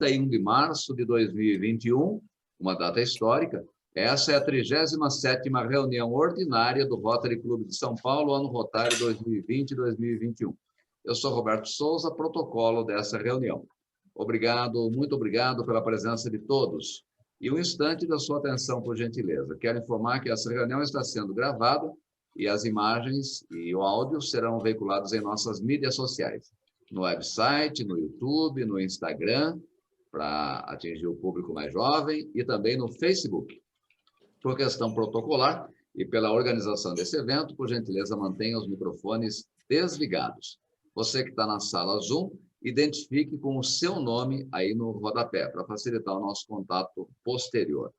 31 de março de 2021, uma data histórica. Essa é a 37ª reunião ordinária do Rotary Clube de São Paulo, ano Rotário 2020-2021. Eu sou Roberto Souza, protocolo dessa reunião. Obrigado, muito obrigado pela presença de todos. E um instante da sua atenção, por gentileza. Quero informar que essa reunião está sendo gravada e as imagens e o áudio serão veiculados em nossas mídias sociais. No website, no YouTube, no Instagram, para atingir o público mais jovem, e também no Facebook. Por questão protocolar e pela organização desse evento, por gentileza, mantenha os microfones desligados. Você que está na sala Zoom, identifique com o seu nome aí no rodapé, para facilitar o nosso contato posterior.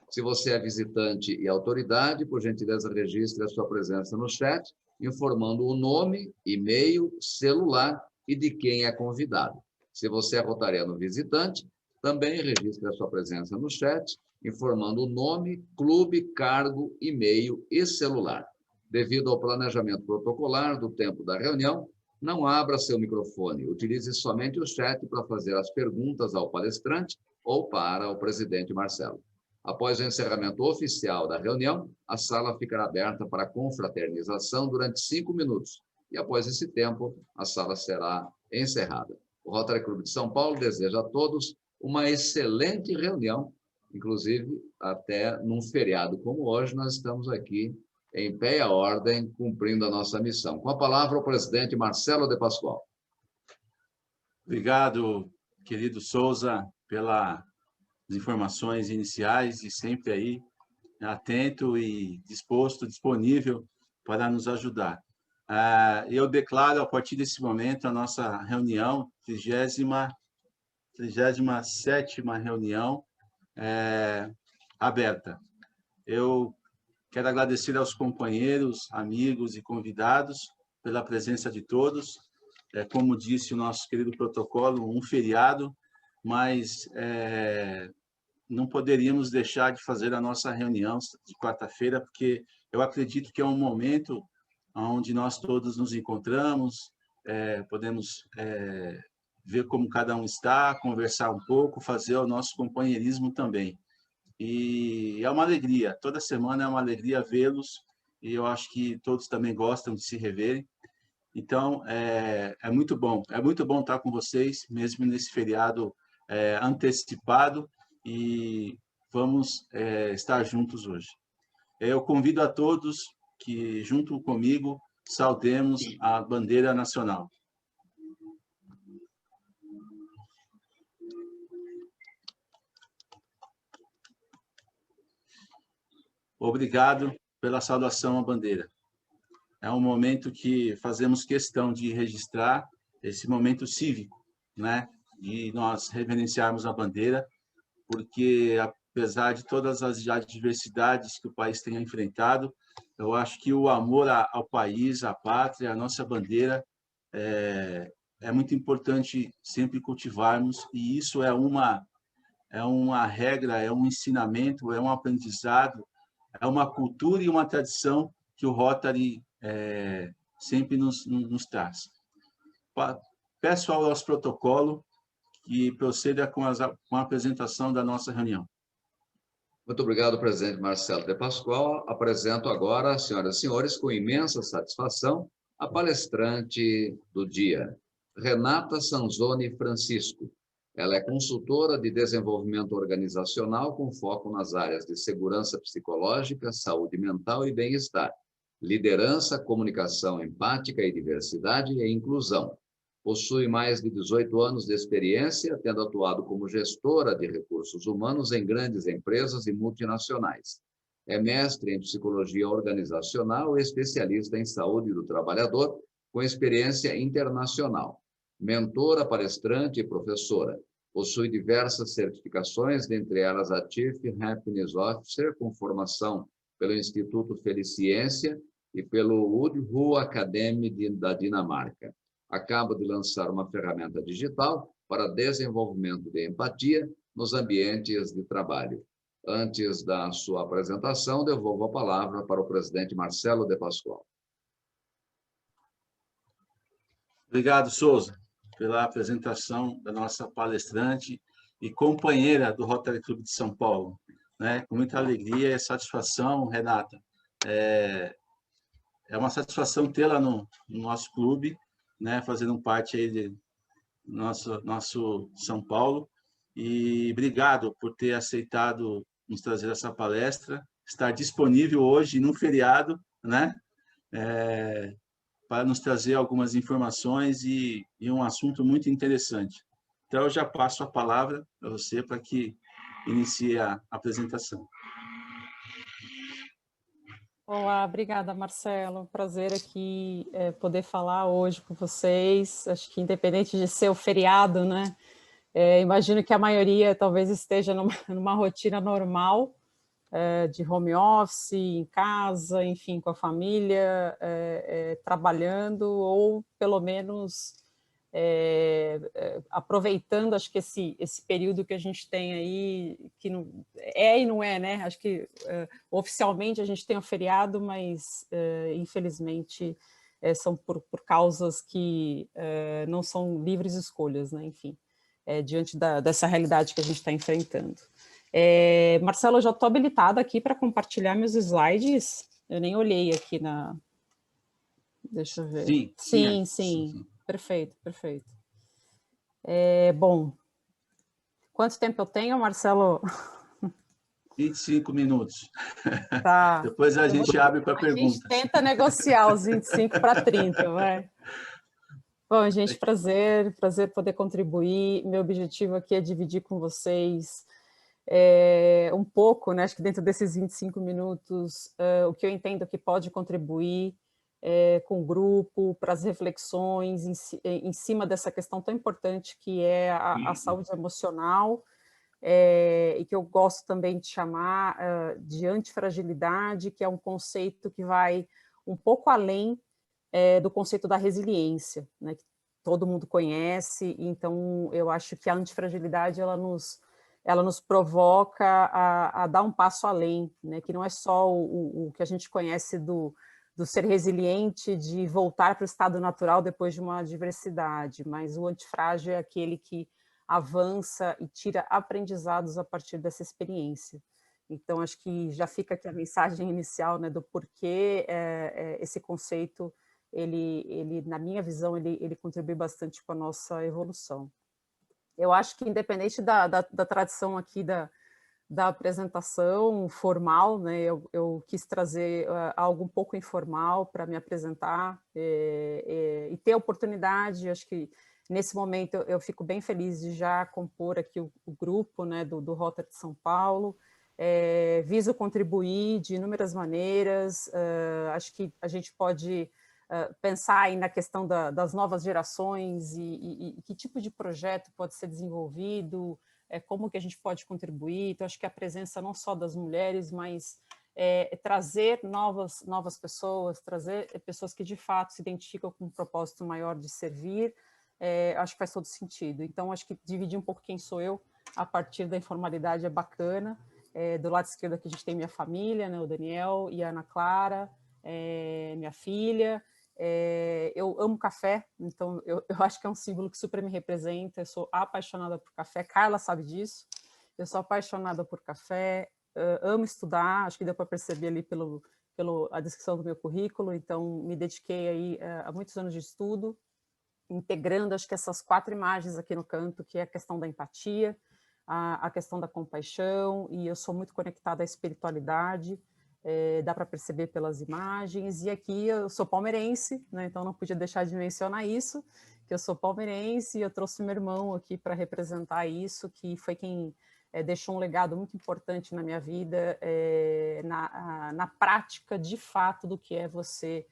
Se você é visitante e autoridade, por gentileza, registre a sua presença no chat, informando o nome, e-mail, celular e de quem é convidado. Se você é rotariano visitante, também registre a sua presença no chat, informando o nome, clube, cargo, e-mail e celular. Devido ao planejamento protocolar do tempo da reunião, não abra seu microfone. Utilize somente o chat para fazer as perguntas ao palestrante ou para o presidente Marcelo. Após o encerramento oficial da reunião, a sala ficará aberta para confraternização durante 5 minutos. E após esse tempo, a sala será encerrada. O Rotary Clube de São Paulo deseja a todos uma excelente reunião, inclusive até num feriado como hoje, nós estamos aqui em pé e à ordem, cumprindo a nossa missão. Com a palavra, o presidente Marcelo de Pascoal. Obrigado, querido Souza, pelas informações iniciais e sempre aí atento e disponível para nos ajudar. Eu declaro, a partir desse momento, a nossa reunião, 37ª reunião aberta. Eu quero agradecer aos companheiros, amigos e convidados pela presença de todos. Como disse o nosso querido protocolo, um feriado, mas não poderíamos deixar de fazer a nossa reunião de quarta-feira, porque eu acredito que é um momento onde nós todos nos encontramos, podemos ver como cada um está, conversar um pouco, fazer o nosso companheirismo também. E é uma alegria, toda semana é uma alegria vê-los, e eu acho que todos também gostam de se reverem. Então, é muito bom estar com vocês, mesmo nesse feriado antecipado, e vamos estar juntos hoje. Eu convido a todos que, junto comigo, saudemos a bandeira nacional. Obrigado pela saudação à bandeira. É um momento que fazemos questão de registrar, esse momento cívico, né? De nós reverenciarmos a bandeira, porque, apesar de todas as adversidades que o país tenha enfrentado, eu acho que o amor ao país, à pátria, à nossa bandeira, é muito importante sempre cultivarmos, e isso é uma regra, é um ensinamento, é um aprendizado, é uma cultura e uma tradição que o Rotary sempre nos traz. Peço ao nosso protocolo que proceda com a apresentação da nossa reunião. Muito obrigado, presidente Marcelo de Pascoal. Apresento agora, senhoras e senhores, com imensa satisfação, a palestrante do dia, Renata Sanzoni Francisco. Ela é consultora de desenvolvimento organizacional com foco nas áreas de segurança psicológica, saúde mental e bem-estar, liderança, comunicação empática e diversidade e inclusão. Possui mais de 18 anos de experiência, tendo atuado como gestora de recursos humanos em grandes empresas e multinacionais. É mestre em psicologia organizacional e especialista em saúde do trabalhador, com experiência internacional. Mentora, palestrante e professora. Possui diversas certificações, dentre elas a Chief Happiness Officer, com formação pelo Instituto Feliciência e pelo Woodhull Academy da Dinamarca. Acaba de lançar uma ferramenta digital para desenvolvimento de empatia nos ambientes de trabalho. Antes da sua apresentação, devolvo a palavra para o presidente Marcelo de Pascoal. Obrigado, Souza, pela apresentação da nossa palestrante. e companheira do Rotary Clube de São Paulo, né? Com muita alegria e satisfação, Renata. É uma satisfação tê-la no nosso clube, né? Fazendo parte aí de nosso São Paulo. E obrigado por ter aceitado nos trazer essa palestra, estar disponível hoje, num feriado, né? Para nos trazer algumas informações e um assunto muito interessante. Então, eu já passo a palavra para você para que inicie a apresentação. Olá, obrigada, Marcelo. Prazer aqui poder falar hoje com vocês. Acho que independente de ser o feriado, né? Imagino que a maioria talvez esteja numa rotina normal, de home office, em casa, enfim, com a família, trabalhando, ou pelo menos aproveitando, acho que esse período que a gente tem aí, que não é e não é, né? Acho que oficialmente a gente tem um feriado, mas infelizmente são por causas que não são livres escolhas, né? Enfim, diante dessa realidade que a gente está enfrentando. Marcelo, eu já estou habilitada aqui para compartilhar meus slides. Eu nem olhei aqui na... Deixa eu ver. Sim. Perfeito. Bom, quanto tempo eu tenho, Marcelo? 25 minutos. Tá. Depois a gente abre para perguntas. A gente tenta negociar os 25 para 30, vai. Bom, gente, prazer poder contribuir. Meu objetivo aqui é dividir com vocês um pouco, né, acho que dentro desses 25 minutos, o que eu entendo que pode contribuir com o grupo, para as reflexões em cima dessa questão tão importante que é a saúde emocional, e que eu gosto também de chamar de antifragilidade, que é um conceito que vai um pouco além do conceito da resiliência, né, que todo mundo conhece. Então eu acho que a antifragilidade ela nos provoca a dar um passo além, né, que não é só o que a gente conhece do ser resiliente, de voltar para o estado natural depois de uma adversidade, mas o antifrágil é aquele que avança e tira aprendizados a partir dessa experiência. Então, acho que já fica aqui a mensagem inicial, né, do porquê esse conceito, ele, na minha visão, ele contribui bastante com a nossa evolução. Eu acho que, independente da tradição aqui da apresentação formal, né, eu quis trazer algo um pouco informal para me apresentar e ter a oportunidade. Acho que nesse momento eu fico bem feliz de já compor aqui o grupo, né, do Rotary de São Paulo. Viso contribuir de inúmeras maneiras. Acho que a gente pode pensar aí na questão das novas gerações e que tipo de projeto pode ser desenvolvido, como que a gente pode contribuir. Então, acho que a presença não só das mulheres, mas trazer novas pessoas, trazer pessoas que de fato se identificam com um propósito maior de servir, acho que faz todo sentido. Então, acho que dividir um pouco quem sou eu a partir da informalidade é bacana. Do lado esquerdo aqui a gente tem minha família, né, o Daniel e a Ana Clara, minha filha. Eu amo café, então eu acho que é um símbolo que super me representa. Eu sou apaixonada por café, Carla sabe disso. Eu sou apaixonada por café, amo estudar, acho que deu para perceber ali pela descrição do meu currículo. Então me dediquei aí a muitos anos de estudo, integrando acho que essas 4 imagens aqui no canto, que é a questão da empatia, a questão da compaixão, e eu sou muito conectada à espiritualidade. Dá para perceber pelas imagens. E aqui eu sou palmeirense, né, então não podia deixar de mencionar isso, que eu sou palmeirense, e eu trouxe meu irmão aqui para representar isso, que foi quem deixou um legado muito importante na minha vida, na prática, de fato, do que é você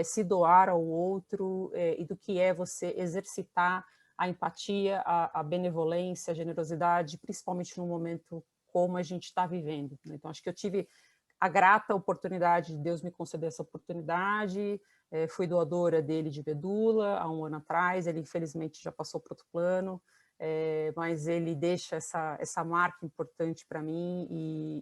se doar ao outro, e do que é você exercitar a empatia, a benevolência, a generosidade, principalmente num momento como a gente está vivendo. Então, acho que eu tive a grata oportunidade de Deus me conceder essa oportunidade. Fui doadora dele de medula há um ano atrás. Ele infelizmente já passou para outro plano, mas ele deixa essa marca importante para mim,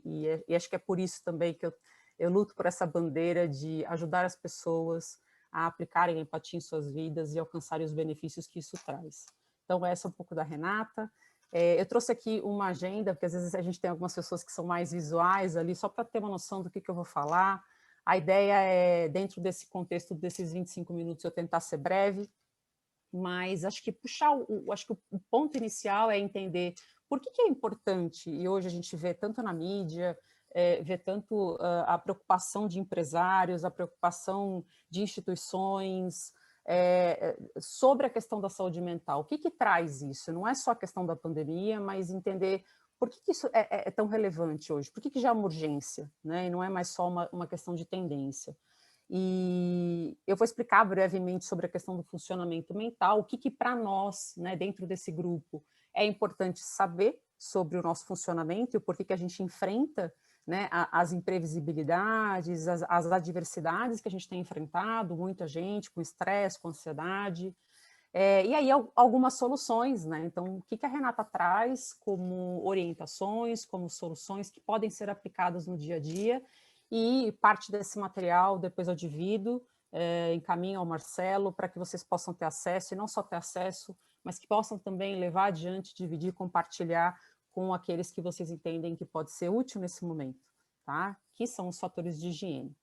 e acho que é por isso também que eu luto por essa bandeira de ajudar as pessoas a aplicarem a empatia em suas vidas e alcançarem os benefícios que isso traz. Então, essa é um pouco da Renata. Eu trouxe aqui uma agenda, porque às vezes a gente tem algumas pessoas que são mais visuais ali, só para ter uma noção do que eu vou falar. A ideia é, dentro desse contexto desses 25 minutos, eu tentar ser breve, mas acho que acho que o ponto inicial é entender por que é importante, e hoje a gente vê tanto na mídia, vê tanto a preocupação de empresários, a preocupação de instituições, sobre a questão da saúde mental. O que traz isso? Não é só a questão da pandemia, mas entender por que isso é tão relevante hoje, por que já é uma urgência, né? E não é mais só uma questão de tendência. E eu vou explicar brevemente sobre a questão do funcionamento mental, o que para nós, né, dentro desse grupo, é importante saber sobre o nosso funcionamento e o porquê que a gente enfrenta, né, as imprevisibilidades, as adversidades que a gente tem enfrentado, muita gente com estresse, com ansiedade, e aí algumas soluções, né? Então, o que a Renata traz como orientações, como soluções que podem ser aplicadas no dia a dia, e parte desse material depois eu divido, encaminho ao Marcelo para que vocês possam ter acesso, e não só ter acesso, mas que possam também levar adiante, dividir, compartilhar com aqueles que vocês entendem que pode ser útil nesse momento, tá? Que são os fatores de higiene.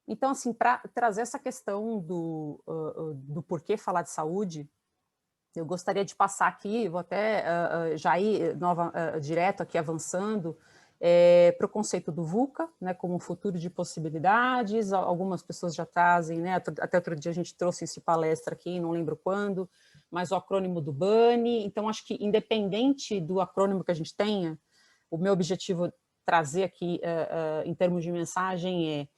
Então, assim, para trazer essa questão do porquê falar de saúde, eu gostaria de passar aqui, vou até já ir direto aqui avançando, para o conceito do VUCA, né, como um futuro de possibilidades. Algumas pessoas já trazem, né, até outro dia a gente trouxe esse palestra aqui, não lembro quando, mas o acrônimo do BANI. Então, acho que independente do acrônimo que a gente tenha, o meu objetivo trazer aqui, em termos de mensagem,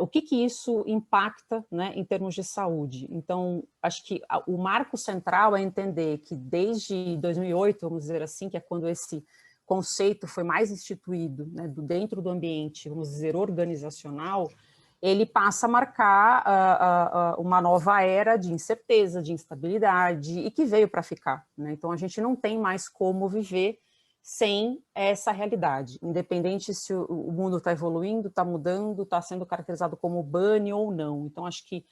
o que isso impacta, né, em termos de saúde. Então, acho que o marco central é entender que desde 2008, vamos dizer assim, que é quando esse conceito foi mais instituído, né, dentro do ambiente, vamos dizer, organizacional, ele passa a marcar uma nova era de incerteza, de instabilidade, e que veio para ficar, né? Então, a gente não tem mais como viver sem essa realidade, independente se o mundo está evoluindo, está mudando, está sendo caracterizado como bunny ou não. Então, acho que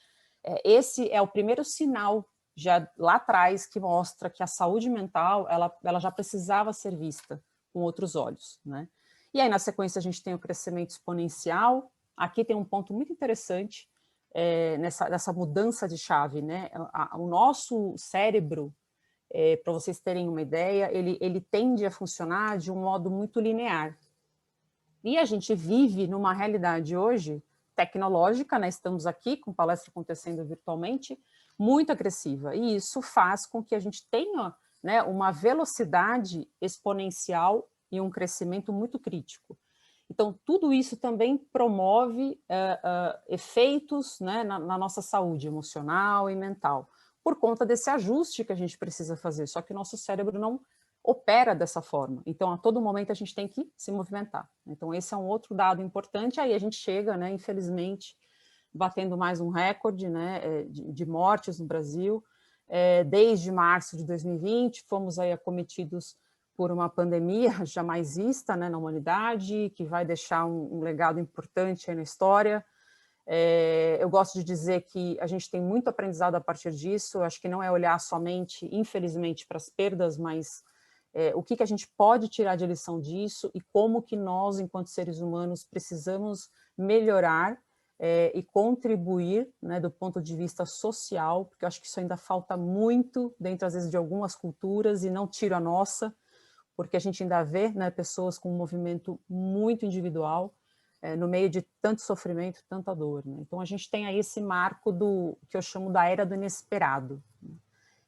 esse é o primeiro sinal, já lá atrás, que mostra que a saúde mental, ela já precisava ser vista com outros olhos, né? E aí, na sequência, a gente tem o crescimento exponencial. Aqui tem um ponto muito interessante, nessa mudança de chave, né? O nosso cérebro, para vocês terem uma ideia, ele tende a funcionar de um modo muito linear. E a gente vive numa realidade hoje tecnológica, né? Estamos aqui com palestra acontecendo virtualmente, muito agressiva. E isso faz com que a gente tenha, né, uma velocidade exponencial e um crescimento muito crítico. Então, tudo isso também promove efeitos, né, na nossa saúde emocional e mental, por conta desse ajuste que a gente precisa fazer, só que o nosso cérebro não opera dessa forma, então a todo momento a gente tem que se movimentar. Então esse é um outro dado importante, aí a gente chega, né, infelizmente, batendo mais um recorde, né, de mortes no Brasil, desde março de 2020, fomos aí acometidos por uma pandemia jamais vista, né, na humanidade, que vai deixar um legado importante aí na história. Eu gosto de dizer que a gente tem muito aprendizado a partir disso, acho que não é olhar somente, infelizmente, para as perdas, mas o que a gente pode tirar de lição disso e como que nós, enquanto seres humanos, precisamos melhorar e contribuir, né, do ponto de vista social, porque eu acho que isso ainda falta muito dentro, às vezes, de algumas culturas, e não tiro a nossa, porque a gente ainda vê, né, pessoas com um movimento muito individual, no meio de tanto sofrimento, tanta dor, né? Então, a gente tem aí esse marco que eu chamo da era do inesperado, né?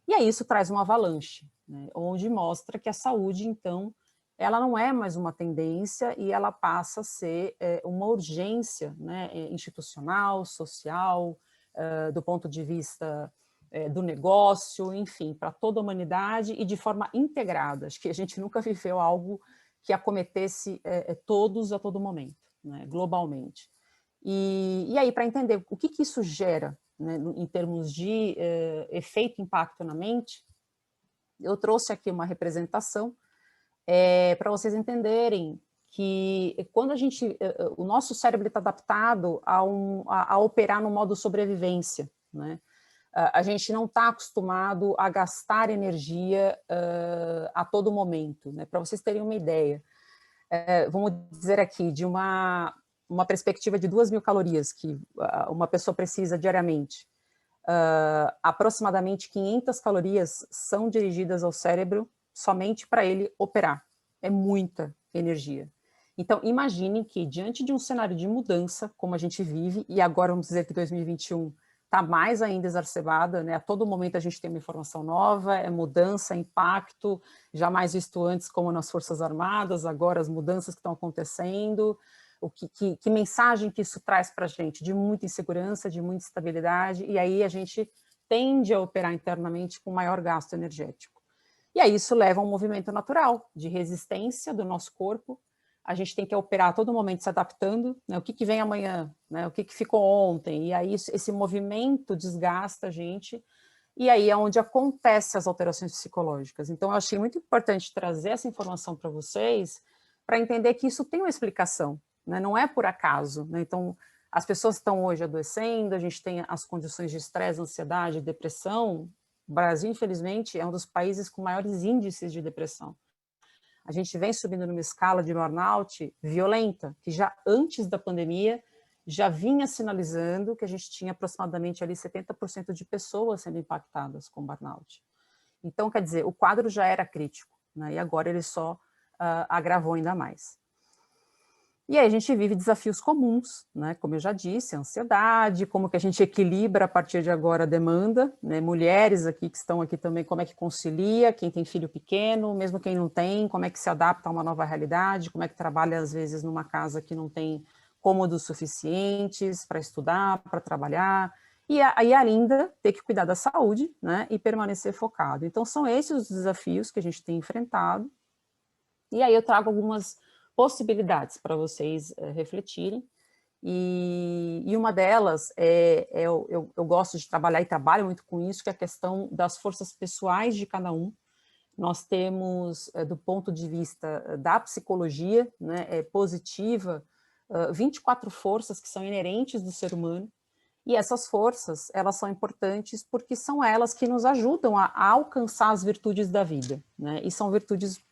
E aí isso traz uma avalanche, né, onde mostra que a saúde, então, ela não é mais uma tendência e ela passa a ser uma urgência, né, institucional, social, do ponto de vista do negócio, enfim, para toda a humanidade e de forma integrada. Acho que a gente nunca viveu algo que acometesse todos a todo momento, né, globalmente. E aí, para entender o que isso gera, né, em termos de efeito impacto na mente, eu trouxe aqui uma representação para vocês entenderem que quando o nosso cérebro está adaptado a operar no modo sobrevivência, né? a gente não está acostumado a gastar energia a todo momento, né? Para vocês terem uma ideia, vamos dizer aqui, de uma perspectiva de 2.000 calorias que uma pessoa precisa diariamente, aproximadamente 500 calorias são dirigidas ao cérebro somente para ele operar. É muita energia. Então, imaginem que, diante de um cenário de mudança, como a gente vive, e agora vamos dizer que 2021 está mais ainda exacerbada, né? A todo momento a gente tem uma informação nova, é mudança, impacto, jamais visto antes como nas Forças Armadas, agora as mudanças que estão acontecendo, que mensagem que isso traz para a gente? De muita insegurança, de muita instabilidade, e aí a gente tende a operar internamente com maior gasto energético. E aí isso leva a um movimento natural de resistência do nosso corpo. A gente tem que operar a todo momento se adaptando, né? O que vem amanhã, né? O que ficou ontem, e aí esse movimento desgasta a gente, e aí é onde acontecem as alterações psicológicas. Então eu achei muito importante trazer essa informação para vocês, para entender que isso tem uma explicação, né? Não é por acaso, né? Então as pessoas estão hoje adoecendo, a gente tem as condições de estresse, ansiedade, depressão. O Brasil, infelizmente, é um dos países com maiores índices de depressão. A gente vem subindo numa escala de burnout violenta, que já antes da pandemia já vinha sinalizando que a gente tinha aproximadamente ali 70% de pessoas sendo impactadas com burnout. Então, quer dizer, o quadro já era crítico, né? E agora ele só agravou ainda mais. E aí a gente vive desafios comuns, né? Como eu já disse, a ansiedade, como que a gente equilibra a partir de agora a demanda, né? Mulheres aqui que estão aqui também, como é que concilia, quem tem filho pequeno, mesmo quem não tem, como é que se adapta a uma nova realidade, como é que trabalha às vezes numa casa que não tem cômodos suficientes para estudar, para trabalhar, e aí ainda ter que cuidar da saúde, né? E permanecer focado. Então são esses os desafios que a gente tem enfrentado, e aí eu trago algumas possibilidades para vocês refletirem, e uma delas eu gosto de trabalhar e trabalho muito com isso, que é a questão das forças pessoais de cada um. Nós temos, do ponto de vista da psicologia, né, positiva, 24 forças que são inerentes do ser humano, e essas forças, elas são importantes porque são elas que nos ajudam a alcançar as virtudes da vida, né, e são virtudes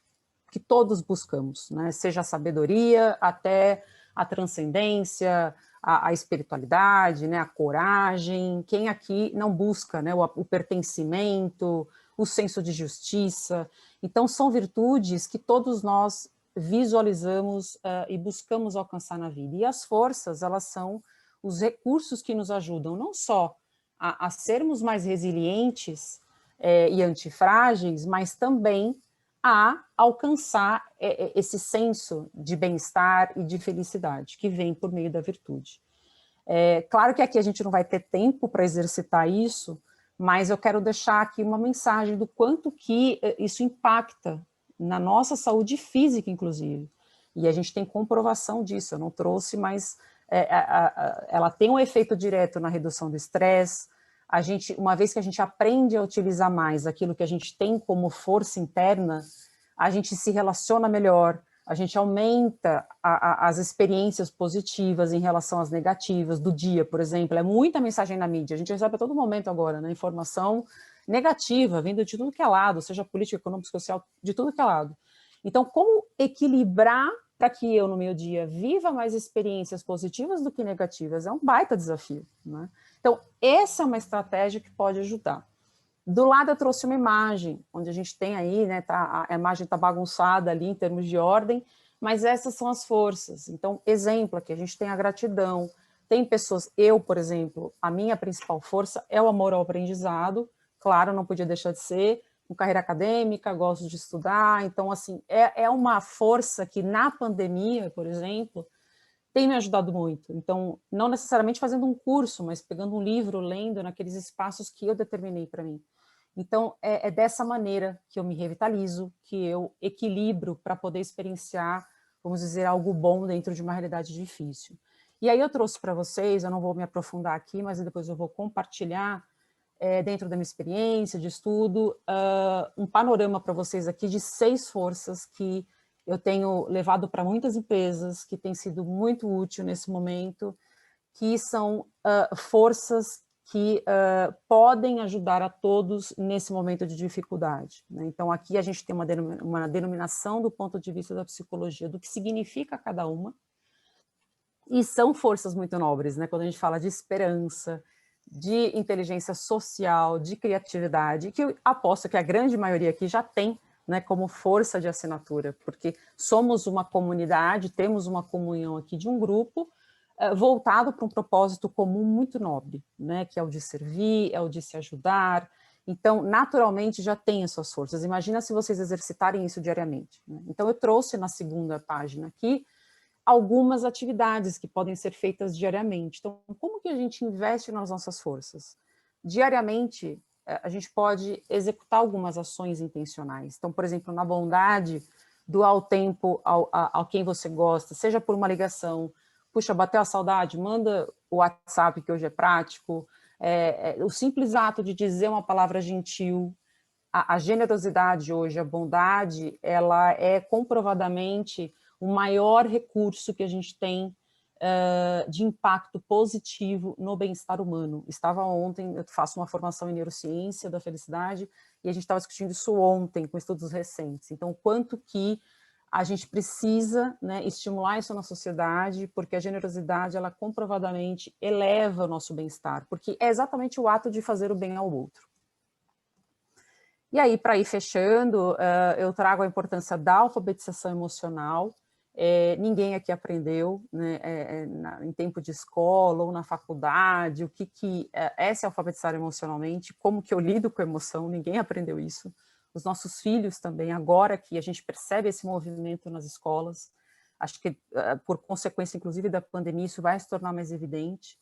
que todos buscamos, né? Seja a sabedoria, até a transcendência, a espiritualidade, né? A coragem. Quem aqui não busca, né? O pertencimento, o senso de justiça? Então, são virtudes que todos nós visualizamos e buscamos alcançar na vida. E as forças, elas são os recursos que nos ajudam não só a sermos mais resilientes e antifrágeis, mas também a alcançar esse senso de bem-estar e de felicidade que vem por meio da virtude. Claro que aqui a gente não vai ter tempo para exercitar isso, mas eu quero deixar aqui uma mensagem do quanto que isso impacta na nossa saúde física, inclusive. E a gente tem comprovação disso, eu não trouxe, mas ela tem um efeito direto na redução do estresse. Uma vez que a gente aprende a utilizar mais aquilo que a gente tem como força interna, a gente se relaciona melhor, a gente aumenta as experiências positivas em relação às negativas do dia, por exemplo. É muita mensagem na mídia, a gente recebe a todo momento agora, né, informação negativa, vindo de tudo que é lado, seja política, econômica, social, de tudo que é lado. Então, como equilibrar para que eu, no meu dia, viva mais experiências positivas do que negativas? É um baita desafio, né? Então, essa é uma estratégia que pode ajudar. Do lado eu trouxe uma imagem, onde a gente tem aí, né, a imagem está bagunçada ali em termos de ordem, mas essas são as forças. Então, exemplo aqui, a gente tem a gratidão, tem pessoas, eu, por exemplo, a minha principal força é o amor ao aprendizado, claro, não podia deixar de ser, com carreira acadêmica, gosto de estudar, então, assim, é uma força que na pandemia, por exemplo, tem me ajudado muito. Então, não necessariamente fazendo um curso, mas pegando um livro, lendo naqueles espaços que eu determinei para mim. Então, é dessa maneira que eu me revitalizo, que eu equilibro para poder experienciar, vamos dizer, algo bom dentro de uma realidade difícil. E aí eu trouxe para vocês, eu não vou me aprofundar aqui, mas depois eu vou compartilhar, dentro da minha experiência de estudo, um panorama para vocês aqui de 6 forças que eu tenho levado para muitas empresas, que tem sido muito útil nesse momento, que são forças que podem ajudar a todos nesse momento de dificuldade, né? Então, aqui a gente tem uma denominação do ponto de vista da psicologia, do que significa cada uma, e são forças muito nobres, né? Quando a gente fala de esperança, de inteligência social, de criatividade, que eu aposto que a grande maioria aqui já tem, né, como força de assinatura, porque somos uma comunidade, temos uma comunhão aqui de um grupo voltado para um propósito comum muito nobre, né, que é o de servir, é o de se ajudar. Então, naturalmente, já tem as suas forças. Imagina se vocês exercitarem isso diariamente, né? Então, eu trouxe na segunda página aqui algumas atividades que podem ser feitas diariamente. Então, como que a gente investe nas nossas forças? Diariamente, a gente pode executar algumas ações intencionais. Então, por exemplo, na bondade, doar o tempo ao quem você gosta, seja por uma ligação, puxa, bateu a saudade, manda o WhatsApp, que hoje é prático, o simples ato de dizer uma palavra gentil, a generosidade hoje, a bondade, ela é comprovadamente o maior recurso que a gente tem de impacto positivo no bem-estar humano. Estava ontem, eu faço uma formação em neurociência da felicidade, e a gente estava discutindo isso ontem, com estudos recentes. Então, o quanto que a gente precisa, né, estimular isso na sociedade, porque a generosidade, ela comprovadamente eleva o nosso bem-estar, porque é exatamente o ato de fazer o bem ao outro. E aí, para ir fechando, eu trago a importância da alfabetização emocional. Ninguém aqui aprendeu, né, em tempo de escola ou na faculdade, o que é se alfabetizar emocionalmente, como que eu lido com a emoção, ninguém aprendeu isso. Os nossos filhos também, agora que a gente percebe esse movimento nas escolas, acho que por consequência, inclusive, da pandemia, isso vai se tornar mais evidente.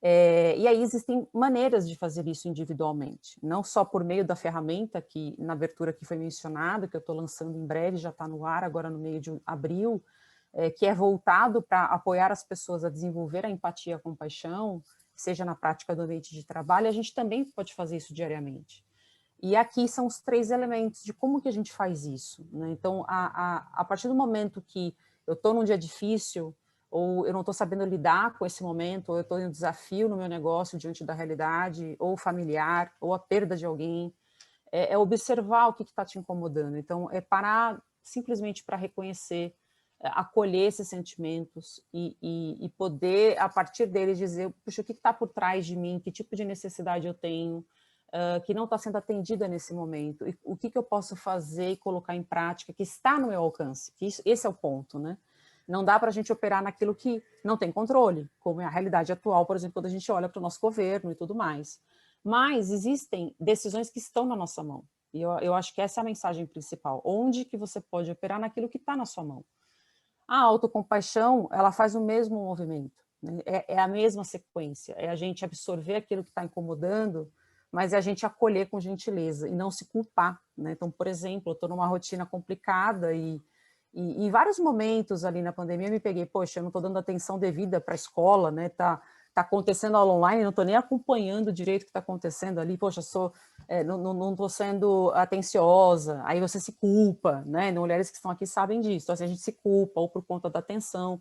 E aí existem maneiras de fazer isso individualmente, não só por meio da ferramenta que na abertura aqui foi mencionado, que eu estou lançando em breve, já está no ar agora no meio de abril, que é voltado para apoiar as pessoas a desenvolver a empatia e a compaixão, seja na prática do ambiente de trabalho, a gente também pode fazer isso diariamente. E aqui são os 3 elementos de como que a gente faz isso, né? Então, a partir do momento que eu estou num dia difícil, ou eu não estou sabendo lidar com esse momento, ou eu estou em um desafio no meu negócio diante da realidade, ou familiar, ou a perda de alguém, é observar o que está te incomodando. Então, é parar simplesmente para reconhecer, acolher esses sentimentos e poder, a partir deles, dizer, puxa, o que está por trás de mim, que tipo de necessidade eu tenho, que não está sendo atendida nesse momento, e o que eu posso fazer e colocar em prática, que está no meu alcance, que esse é o ponto, né? Não dá para a gente operar naquilo que não tem controle, como é a realidade atual, por exemplo, quando a gente olha para o nosso governo e tudo mais. Mas existem decisões que estão na nossa mão, e eu acho que essa é a mensagem principal, onde que você pode operar naquilo que está na sua mão. A autocompaixão, ela faz o mesmo movimento, né? É a mesma sequência, é a gente absorver aquilo que está incomodando, mas é a gente acolher com gentileza e não se culpar, né? Então, por exemplo, eu estou numa rotina complicada e em vários momentos ali na pandemia eu me peguei, poxa, eu não estou dando atenção devida para a escola, né? Tá acontecendo aula online, não estou nem acompanhando direito o que está acontecendo ali, poxa, não estou sendo atenciosa, aí você se culpa, né? Mulheres que estão aqui sabem disso, então, assim, a gente se culpa ou por conta da atenção.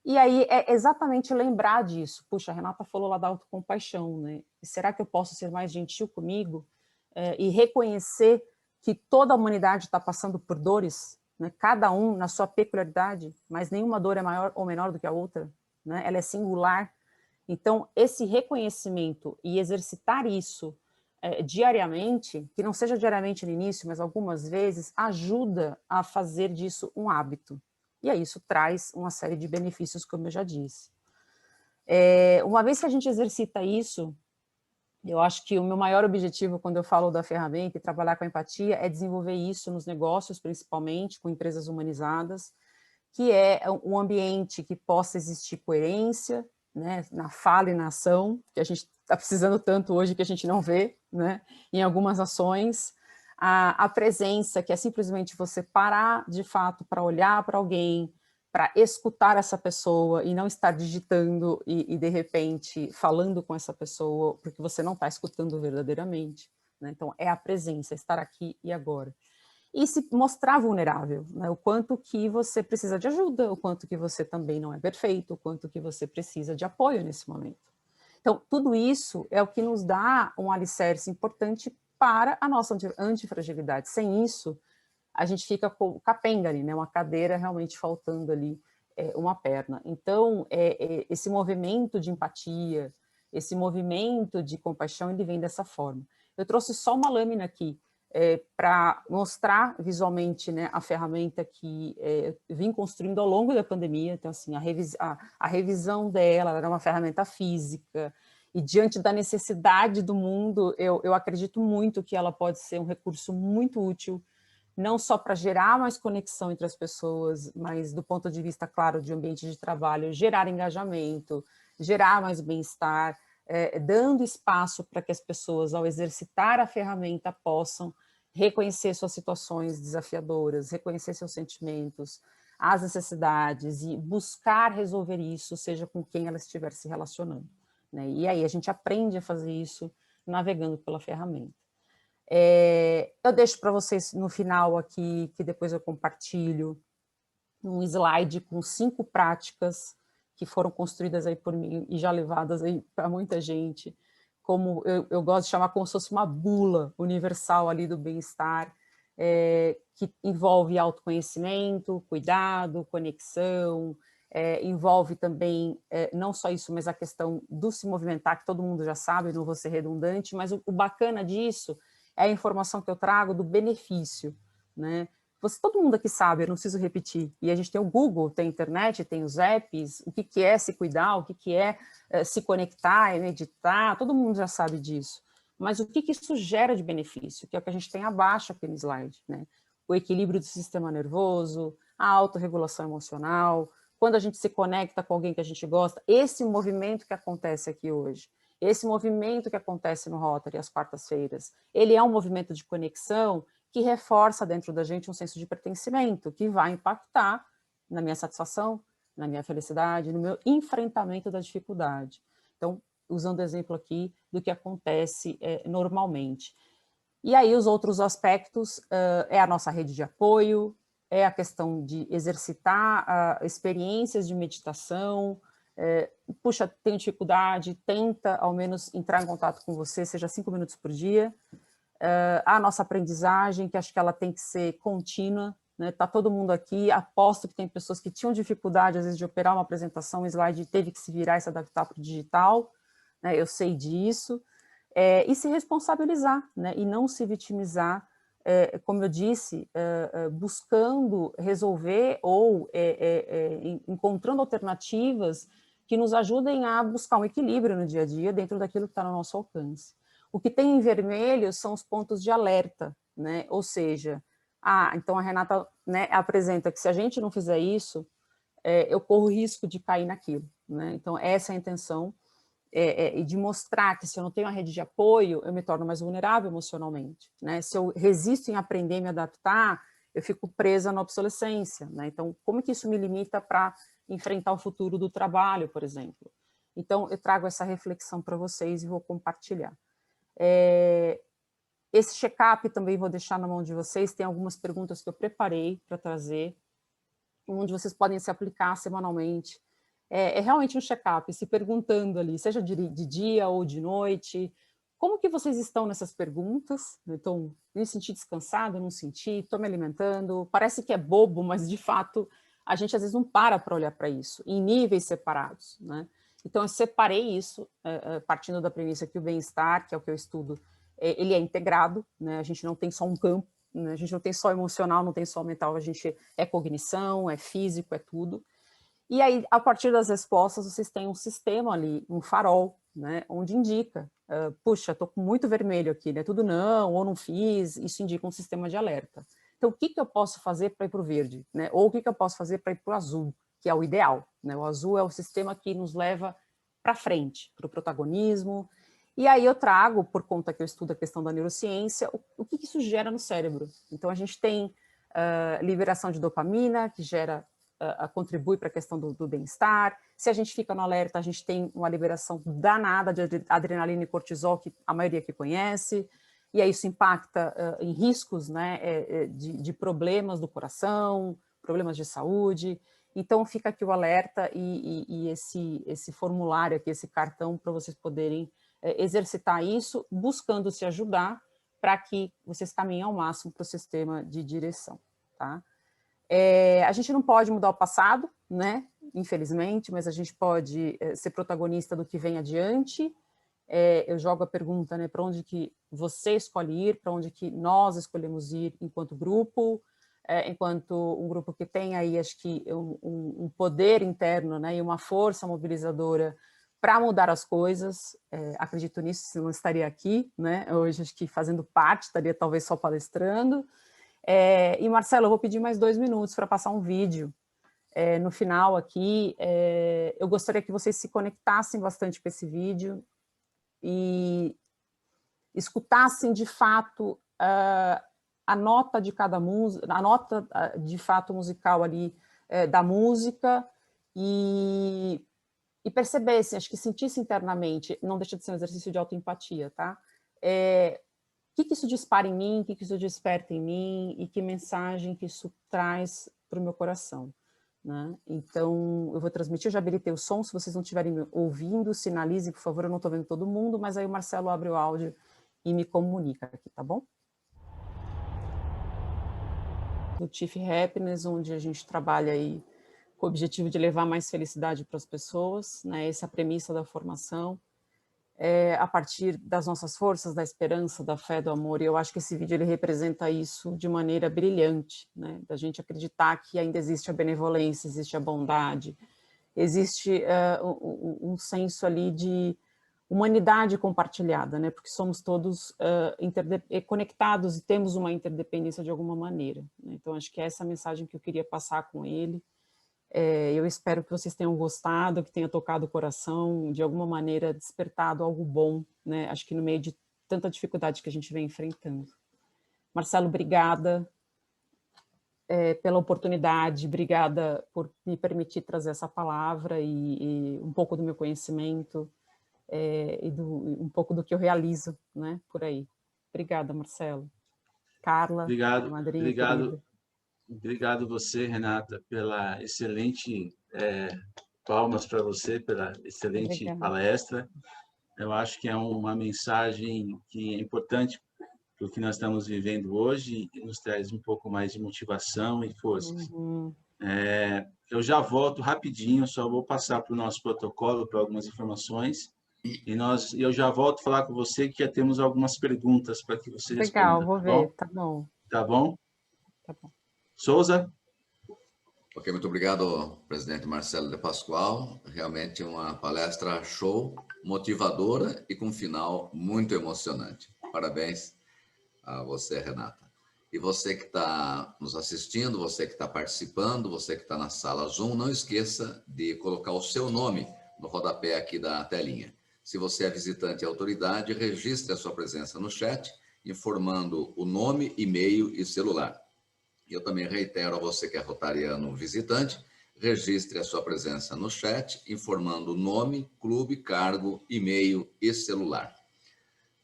E aí é exatamente lembrar disso. Puxa, a Renata falou lá da autocompaixão, né? Será que eu posso ser mais gentil comigo e reconhecer que toda a humanidade está passando por dores, né? Cada um na sua peculiaridade, mas nenhuma dor é maior ou menor do que a outra, né? Ela é singular. Então, esse reconhecimento e exercitar isso diariamente, que não seja diariamente no início, mas algumas vezes, ajuda a fazer disso um hábito. E aí isso traz uma série de benefícios, como eu já disse. Uma vez que a gente exercita isso, eu acho que o meu maior objetivo quando eu falo da ferramenta e trabalhar com a empatia é desenvolver isso nos negócios, principalmente, com empresas humanizadas, que é um ambiente que possa existir coerência, né, na fala e na ação, que a gente está precisando tanto hoje que a gente não vê, né, em algumas ações, a presença, que é simplesmente você parar de fato para olhar para alguém, para escutar essa pessoa e não estar digitando e de repente falando com essa pessoa, porque você não está escutando verdadeiramente, né? Então é a presença, estar aqui e agora. E se mostrar vulnerável, né? O quanto que você precisa de ajuda, o quanto que você também não é perfeito, o quanto que você precisa de apoio nesse momento. Então, tudo isso é o que nos dá um alicerce importante para a nossa antifragilidade. Sem isso, a gente fica capenga ali, né? Uma cadeira realmente faltando ali uma perna. Então, esse movimento de empatia, esse movimento de compaixão, ele vem dessa forma. Eu trouxe só uma lâmina aqui para mostrar visualmente, né, a ferramenta que eu vim construindo ao longo da pandemia. Então, assim, a revisão dela era uma ferramenta física, e diante da necessidade do mundo, eu acredito muito que ela pode ser um recurso muito útil, não só para gerar mais conexão entre as pessoas, mas do ponto de vista, claro, de ambiente de trabalho, gerar engajamento, gerar mais bem-estar, dando espaço para que as pessoas, ao exercitar a ferramenta, possam reconhecer suas situações desafiadoras, reconhecer seus sentimentos, as necessidades e buscar resolver isso, seja com quem ela estiver se relacionando, né? E aí a gente aprende a fazer isso navegando pela ferramenta. Eu deixo para vocês no final aqui, que depois eu compartilho, um slide com 5 práticas que foram construídas aí por mim e já levadas aí para muita gente, como eu gosto de chamar como se fosse uma bula universal ali do bem-estar, que envolve autoconhecimento, cuidado, conexão, envolve também, não só isso, mas a questão do se movimentar, que todo mundo já sabe, não vou ser redundante, mas o bacana disso é a informação que eu trago do benefício, né? Todo mundo aqui sabe, eu não preciso repetir. E a gente tem o Google, tem a internet, tem os apps, o que é se cuidar, o que é se conectar, meditar, todo mundo já sabe disso. Mas o que isso gera de benefício, que é o que a gente tem abaixo aqui no slide, né? O equilíbrio do sistema nervoso, a autorregulação emocional, quando a gente se conecta com alguém que a gente gosta, esse movimento que acontece aqui hoje, esse movimento que acontece no Rotary às quartas-feiras, ele é um movimento de conexão que reforça dentro da gente um senso de pertencimento, que vai impactar na minha satisfação, na minha felicidade, no meu enfrentamento da dificuldade. Então, usando o exemplo aqui do que acontece normalmente. E aí os outros aspectos é a nossa rede de apoio, é a questão de exercitar experiências de meditação, puxa, tenho dificuldade, tenta ao menos entrar em contato com você, seja 5 minutos por dia. A nossa aprendizagem, que acho que ela tem que ser contínua, né? Tá todo mundo aqui, aposto que tem pessoas que tinham dificuldade, às vezes, de operar uma apresentação, um slide, teve que se virar e se adaptar para o digital, né? Eu sei disso. E se responsabilizar, né? E não se vitimizar, como eu disse, buscando resolver ou encontrando alternativas que nos ajudem a buscar um equilíbrio no dia a dia dentro daquilo que está no nosso alcance. O que tem em vermelho são os pontos de alerta, né? Ou seja, então a Renata, né, apresenta que se a gente não fizer isso, eu corro risco de cair naquilo, né? Então essa é a intenção, e de mostrar que se eu não tenho uma rede de apoio, eu me torno mais vulnerável emocionalmente, né? Se eu resisto em aprender e me adaptar, eu fico presa na obsolescência, né? Então, como que isso me limita para enfrentar o futuro do trabalho, por exemplo? Então, eu trago essa reflexão para vocês e vou compartilhar. Esse check-up também vou deixar na mão de vocês, tem algumas perguntas que eu preparei para trazer, onde vocês podem se aplicar semanalmente. É realmente um check-up, se perguntando ali, seja de dia ou de noite, como que vocês estão nessas perguntas? Então, me senti descansado, não senti, estou me alimentando, parece que é bobo, mas de fato a gente às vezes não para olhar para isso, em níveis separados, né? Então eu separei isso, partindo da premissa que o bem-estar, que é o que eu estudo, ele é integrado, né? A gente não tem só um campo, né? A gente não tem só emocional, não tem só mental, a gente é cognição, é físico, é tudo. E aí, a partir das respostas, vocês têm um sistema ali, um farol, né, onde indica, puxa, estou com muito vermelho aqui, né, tudo não, ou não fiz, isso indica um sistema de alerta. Então, o que eu posso fazer para ir para o verde? Né? Ou o que eu posso fazer para ir para o azul, que é o ideal? Né? O azul é o sistema que nos leva para frente, para o protagonismo. E aí eu trago, por conta que eu estudo a questão da neurociência, o que isso gera no cérebro. Então, a gente tem liberação de dopamina, que gera contribui para a questão do bem-estar. Se a gente fica no alerta, a gente tem uma liberação danada de adrenalina e cortisol, que a maioria aqui conhece, e aí isso impacta em riscos, né, de problemas do coração, problemas de saúde. Então, fica aqui o alerta e esse formulário aqui, esse cartão, para vocês poderem exercitar isso, buscando se ajudar, para que vocês caminhem ao máximo para o sistema de direção, tá? A gente não pode mudar o passado, né? Infelizmente, mas a gente pode ser protagonista do que vem adiante. Eu jogo a pergunta, né, para onde que você escolhe ir, para onde que nós escolhemos ir enquanto grupo, enquanto um grupo que tem aí, acho que, um poder interno, né, e uma força mobilizadora para mudar as coisas. Acredito nisso, senão não estaria aqui, né, hoje, acho que fazendo parte, estaria talvez só palestrando. E, Marcelo, eu vou pedir mais 2 minutos para passar um vídeo. No final aqui, eu gostaria que vocês se conectassem bastante com esse vídeo e escutassem, de fato, a nota de cada música, a nota, de fato, musical ali da música e percebessem, acho que sentissem internamente, não deixa de ser um exercício de autoempatia, tá? O que isso dispara em mim, o que isso desperta em mim e que mensagem que isso traz para o meu coração, né? Então, eu vou transmitir, eu já habilitei o som, se vocês não estiverem me ouvindo, sinalizem, por favor, eu não estou vendo todo mundo, mas aí o Marcelo abre o áudio e me comunica aqui, tá bom? Do Chief Happiness, onde a gente trabalha aí com o objetivo de levar mais felicidade para as pessoas, né? Essa é a premissa da formação, a partir das nossas forças, da esperança, da fé, do amor, e eu acho que esse vídeo ele representa isso de maneira brilhante, né? Da gente acreditar que ainda existe a benevolência, existe a bondade, existe um senso ali de humanidade compartilhada, né? Porque somos todos conectados e temos uma interdependência de alguma maneira, né? Então, acho que é essa mensagem que eu queria passar com ele. Eu espero que vocês tenham gostado, que tenha tocado o coração, de alguma maneira despertado algo bom, né? Acho que no meio de tanta dificuldade que a gente vem enfrentando. Marcelo, obrigada pela oportunidade, obrigada por me permitir trazer essa palavra e um pouco do meu conhecimento, e um pouco do que eu realizo, né, por aí. Obrigada, Marcelo. Carla, Obrigado, madrinha obrigado, querida. obrigado você, Renata, pela excelente palmas para você, pela excelente Obrigada. palestra. Eu acho que é uma mensagem que é importante para o que nós estamos vivendo hoje e nos traz um pouco mais de motivação e forças. Uhum. Eu já volto rapidinho, só vou passar para o nosso protocolo para algumas informações e eu já volto a falar com você que já temos algumas perguntas para que você Legal, responda, vou tá bom? ver, tá bom. Tá bom? Tá bom. Souza? Ok, muito obrigado, presidente Marcelo de Pascoal. Realmente uma palestra show, motivadora e com um final muito emocionante. Parabéns a você, Renata. E você que está nos assistindo, você que está participando, você que está na sala Zoom, não esqueça de colocar o seu nome no rodapé aqui da telinha. Se você é visitante e autoridade, registre a sua presença no chat, informando o nome, e-mail e celular. E eu também reitero a você que é rotariano visitante, registre a sua presença no chat, informando nome, clube, cargo, e-mail e celular.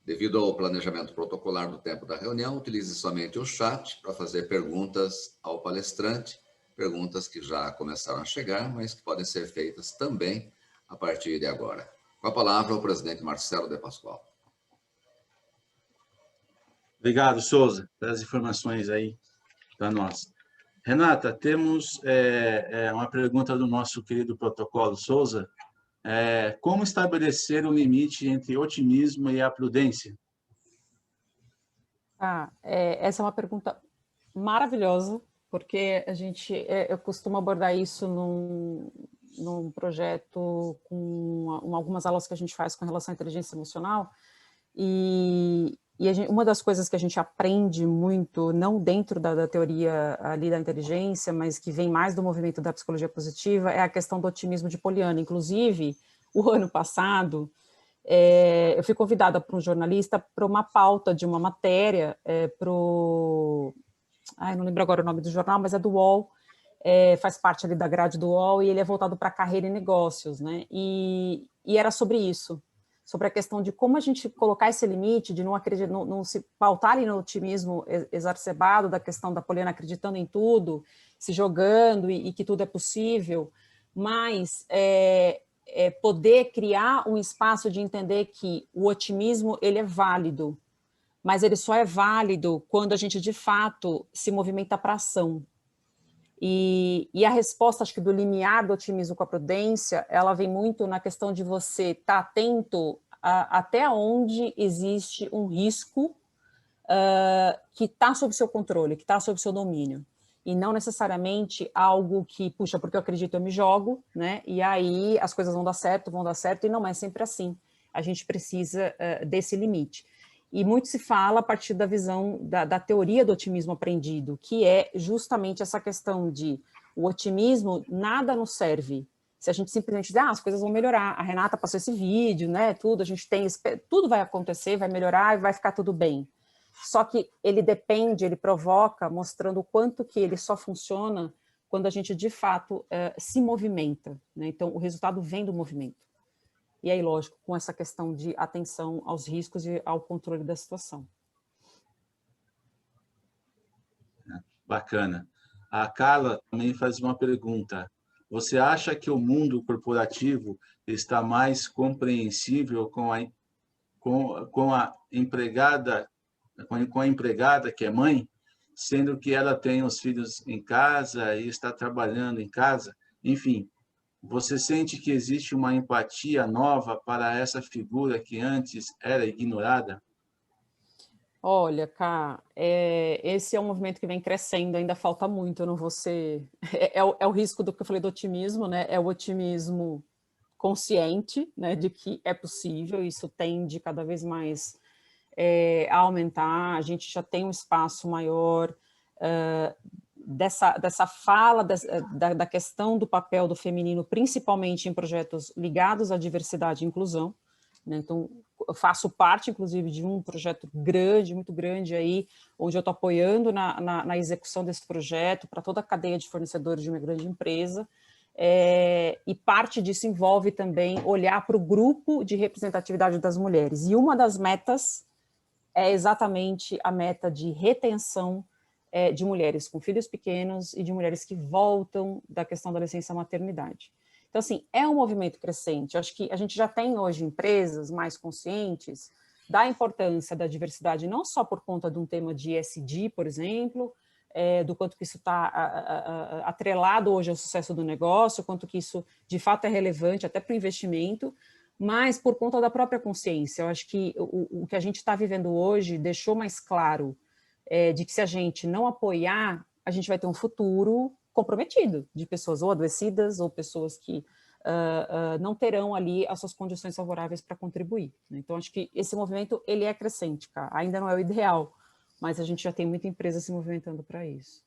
Devido ao planejamento protocolar do tempo da reunião, utilize somente o chat para fazer perguntas ao palestrante, perguntas que já começaram a chegar, mas que podem ser feitas também a partir de agora. Com a palavra, o presidente Marcelo de Pascoal. Obrigado, Souza, pelas informações aí para nós. Renata, temos uma pergunta do nosso querido protocolo Souza. Como estabelecer um limite entre otimismo e a prudência? Essa é uma pergunta maravilhosa, porque eu costumo abordar isso num projeto com algumas aulas que a gente faz com relação à inteligência emocional, e uma das coisas que a gente aprende muito, não dentro da teoria ali da inteligência, mas que vem mais do movimento da psicologia positiva, é a questão do otimismo de Poliana. Inclusive, o ano passado, eu fui convidada por um jornalista para uma pauta de uma matéria não lembro agora o nome do jornal, mas é do UOL, faz parte ali da grade do UOL, e ele é voltado para carreira e negócios, né? E era sobre isso, sobre a questão de como a gente colocar esse limite, de não acreditar, não se pautar ali no otimismo exacerbado, da questão da Poliana acreditando em tudo, se jogando e que tudo é possível, mas poder criar um espaço de entender que o otimismo ele é válido, mas ele só é válido quando a gente, de fato, se movimenta para a ação. E a resposta, acho que, do limiar do otimismo com a prudência, ela vem muito na questão de você estar atento até onde existe um risco que está sob seu controle, que está sob seu domínio. E não necessariamente algo que, puxa, porque eu acredito, eu me jogo, né? E aí as coisas vão dar certo, e não é sempre assim. A gente precisa desse limite. E muito se fala a partir da visão da teoria do otimismo aprendido, que é justamente essa questão de o otimismo, nada nos serve. Se a gente simplesmente diz, as coisas vão melhorar, a Renata passou esse vídeo, né, tudo, a gente tem, tudo vai acontecer, vai melhorar e vai ficar tudo bem. Só que ele depende, ele provoca, mostrando o quanto que ele só funciona quando a gente, de fato, se movimenta, né? Então, o resultado vem do movimento. E aí, lógico, com essa questão de atenção aos riscos e ao controle da situação. Bacana. A Carla também faz uma pergunta. Você acha que o mundo corporativo está mais compreensível com a empregada que é mãe, sendo que ela tem os filhos em casa e está trabalhando em casa? Enfim, você sente que existe uma empatia nova para essa figura que antes era ignorada? Olha, Cá, esse é um movimento que vem crescendo, ainda falta muito, eu não vou ser... É o risco do que eu falei do otimismo, né? É o otimismo consciente, né, de que é possível, isso tende cada vez mais a aumentar, a gente já tem um espaço maior dessa fala da questão do papel do feminino, principalmente em projetos ligados à diversidade e inclusão, né? Então, eu faço parte, inclusive, de um projeto grande, muito grande aí, onde eu estou apoiando na execução desse projeto para toda a cadeia de fornecedores de uma grande empresa, e parte disso envolve também olhar para o grupo de representatividade das mulheres. E uma das metas é exatamente a meta de retenção de mulheres com filhos pequenos e de mulheres que voltam da questão da licença maternidade. Então, assim, é um movimento crescente. Eu acho que a gente já tem hoje empresas mais conscientes da importância da diversidade, não só por conta de um tema de ESG, por exemplo, do quanto que isso está atrelado hoje ao sucesso do negócio, quanto que isso, de fato, é relevante até para o investimento, mas por conta da própria consciência. Eu acho que o que a gente está vivendo hoje deixou mais claro de que se a gente não apoiar, a gente vai ter um futuro comprometido de pessoas ou adoecidas ou pessoas que não terão ali as suas condições favoráveis para contribuir, né? Então, acho que esse movimento ele é crescente, cara. Ainda não é o ideal, mas a gente já tem muita empresa se movimentando para isso.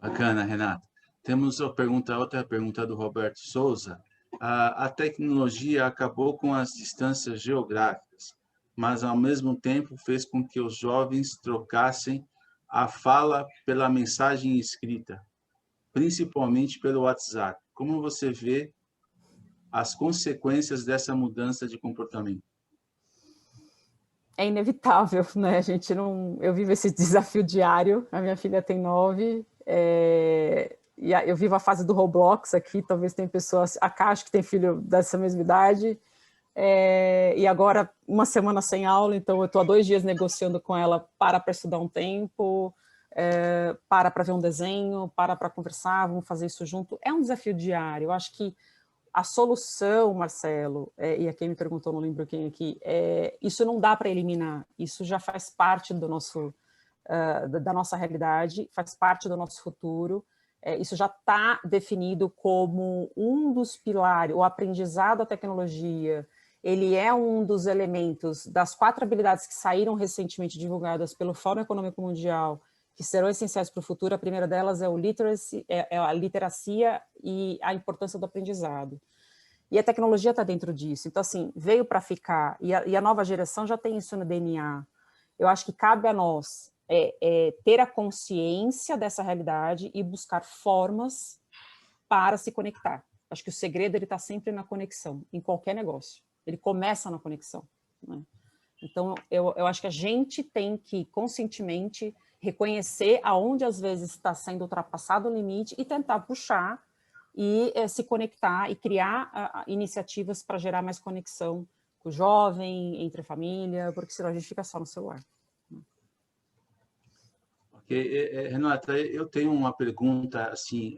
Bacana, Renata. Temos outra pergunta do Roberto Souza. A tecnologia acabou com as distâncias geográficas, mas, ao mesmo tempo, fez com que os jovens trocassem a fala pela mensagem escrita, principalmente pelo WhatsApp. Como você vê as consequências dessa mudança de comportamento? É inevitável, né? A gente não... Eu vivo esse desafio diário, a minha filha tem 9, e eu vivo a fase do Roblox aqui, talvez tenha pessoas... A Caixa que tem filho dessa mesma idade, e agora uma semana sem aula, então eu estou há 2 dias negociando com ela para estudar um tempo, para ver um desenho, para conversar, vamos fazer isso junto. É um desafio diário. Eu acho que a solução, Marcelo, e a quem me perguntou, não lembro quem aqui, isso não dá para eliminar, isso já faz parte do nosso, da nossa realidade, faz parte do nosso futuro, isso já está definido como um dos pilares, o aprendizado à tecnologia, ele é um dos elementos das 4 habilidades que saíram recentemente divulgadas pelo Fórum Econômico Mundial, que serão essenciais para o futuro. A primeira delas é o literacy, a literacia e a importância do aprendizado. E a tecnologia está dentro disso. Então, assim, veio para ficar, e a nova geração já tem isso no DNA. Eu acho que cabe a nós ter a consciência dessa realidade e buscar formas para se conectar. Acho que o segredo está sempre na conexão, em qualquer negócio. Ele começa na conexão, né? Então, eu acho que a gente tem que, conscientemente, reconhecer aonde às vezes está sendo ultrapassado o limite e tentar puxar e se conectar e criar iniciativas para gerar mais conexão com o jovem, entre a família, porque senão a gente fica só no celular. Okay. Renata, eu tenho uma pergunta assim,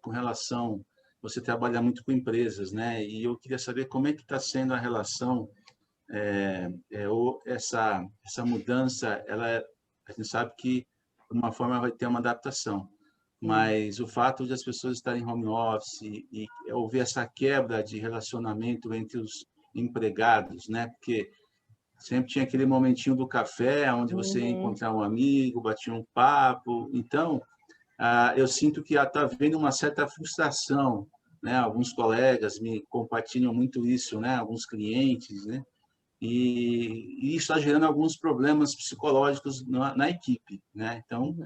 com relação, você trabalha muito com empresas, né? E eu queria saber como é que está sendo a relação, essa mudança, a gente sabe que de uma forma vai ter uma adaptação, mas o fato de as pessoas estarem em home office e houver essa quebra de relacionamento entre os empregados, né? Porque sempre tinha aquele momentinho do café, onde você ia encontrar um amigo, batia um papo. Então, eu sinto que está havendo uma certa frustração, né? Alguns colegas me compartilham muito isso, né? Alguns clientes, né? E isso está gerando alguns problemas psicológicos na equipe, né? Então,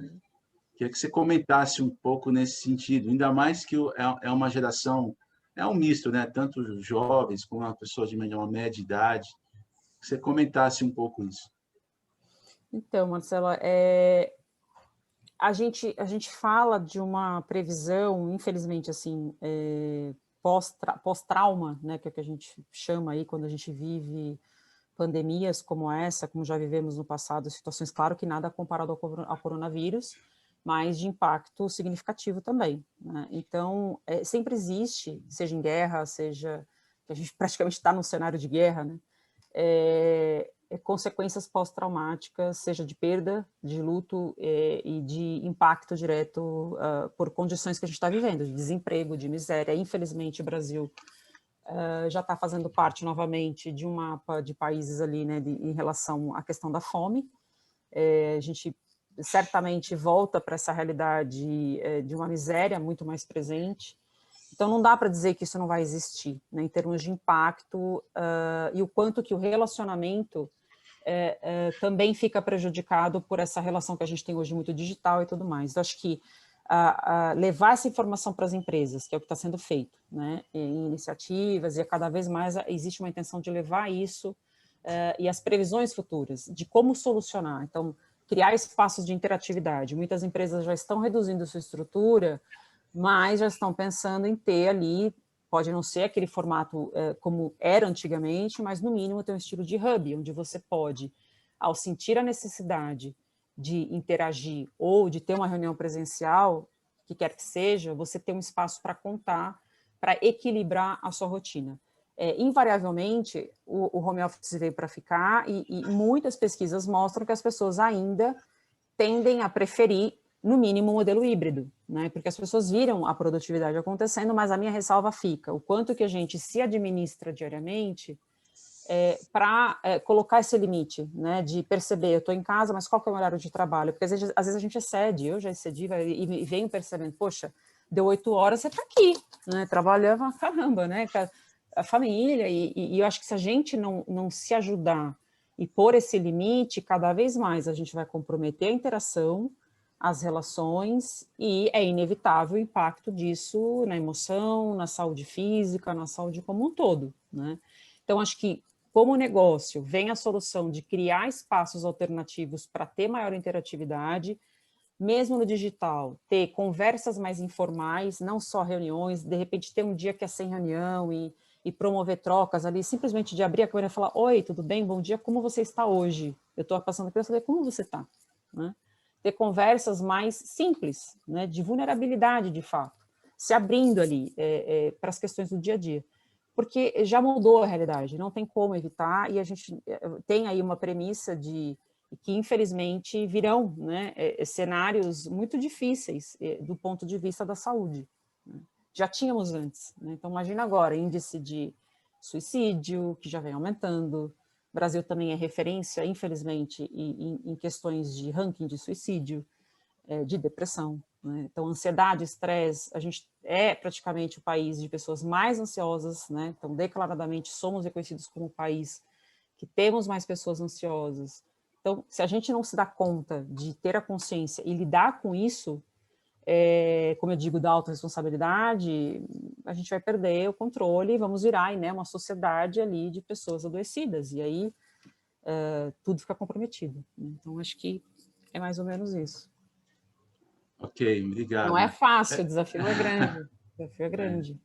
queria que você comentasse um pouco nesse sentido, ainda mais que é uma geração, é um misto, né? Tanto jovens como uma pessoa de uma média idade. Que você comentasse um pouco isso. Então, Marcela, a gente fala de uma previsão, infelizmente, assim, pós-trauma, né, que é o que a gente chama aí quando a gente vive pandemias como essa, como já vivemos no passado, situações, claro que nada comparado ao coronavírus, mas de impacto significativo também, né? Então, sempre existe, seja em guerra, seja que a gente praticamente está num cenário de guerra, né? Consequências pós-traumáticas, seja de perda, de luto e de impacto direto por condições que a gente está vivendo, de desemprego, de miséria. Infelizmente, o Brasil já está fazendo parte novamente de um mapa de países ali, né, em relação à questão da fome. A gente certamente volta para essa realidade de uma miséria muito mais presente. Então, não dá para dizer que isso não vai existir, né, em termos de impacto e o quanto que o relacionamento também fica prejudicado por essa relação que a gente tem hoje muito digital e tudo mais. Eu acho que levar essa informação para as empresas, que é o que está sendo feito, né, em iniciativas, e cada vez mais existe uma intenção de levar isso e as previsões futuras, de como solucionar. Então, criar espaços de interatividade. Muitas empresas já estão reduzindo sua estrutura, mas já estão pensando em ter ali, pode não ser aquele formato como era antigamente, mas no mínimo ter um estilo de hub, onde você pode, ao sentir a necessidade de interagir ou de ter uma reunião presencial, que quer que seja, você ter um espaço para contar, para equilibrar a sua rotina. Invariavelmente, o home office veio para ficar e muitas pesquisas mostram que as pessoas ainda tendem a preferir, no mínimo, o modelo híbrido, né? Porque as pessoas viram a produtividade acontecendo, mas a minha ressalva fica, o quanto que a gente se administra diariamente para colocar esse limite, né? De perceber, eu estou em casa, mas qual que é o horário de trabalho? Porque às vezes a gente excede, eu já excedi e venho percebendo, poxa, deu 8 horas, você está aqui, né? Trabalhando, caramba, né? A família, e eu acho que se a gente não se ajudar e pôr esse limite, cada vez mais a gente vai comprometer a interação, as relações, e é inevitável o impacto disso na emoção, na saúde física, na saúde como um todo, né? Então, acho que, como negócio, vem a solução de criar espaços alternativos para ter maior interatividade, mesmo no digital, ter conversas mais informais, não só reuniões, de repente ter um dia que é sem reunião e promover trocas ali, simplesmente de abrir a câmera e falar, oi, tudo bem? Bom dia, como você está hoje? Eu estou passando aqui para saber como você está, né? Ter conversas mais simples, né, de vulnerabilidade, de fato, se abrindo ali para as questões do dia a dia, porque já mudou a realidade, não tem como evitar, e a gente tem aí uma premissa de que, infelizmente, virão, né, cenários muito difíceis do ponto de vista da saúde, né? Já tínhamos antes, né? Então imagina agora, índice de suicídio, que já vem aumentando. O Brasil também é referência, infelizmente, em questões de ranking de suicídio, de depressão, né? Então, ansiedade, estresse, a gente é praticamente o país de pessoas mais ansiosas, né? Então, declaradamente, somos reconhecidos como o país que temos mais pessoas ansiosas. Então, se a gente não se dá conta de ter a consciência e lidar com isso, como eu digo, da autorresponsabilidade, a gente vai perder o controle e vamos virar, né, uma sociedade ali de pessoas adoecidas, e aí tudo fica comprometido, né? Então, acho que É mais ou menos isso. Ok, obrigado. Não é fácil, o desafio é grande. O desafio é grande.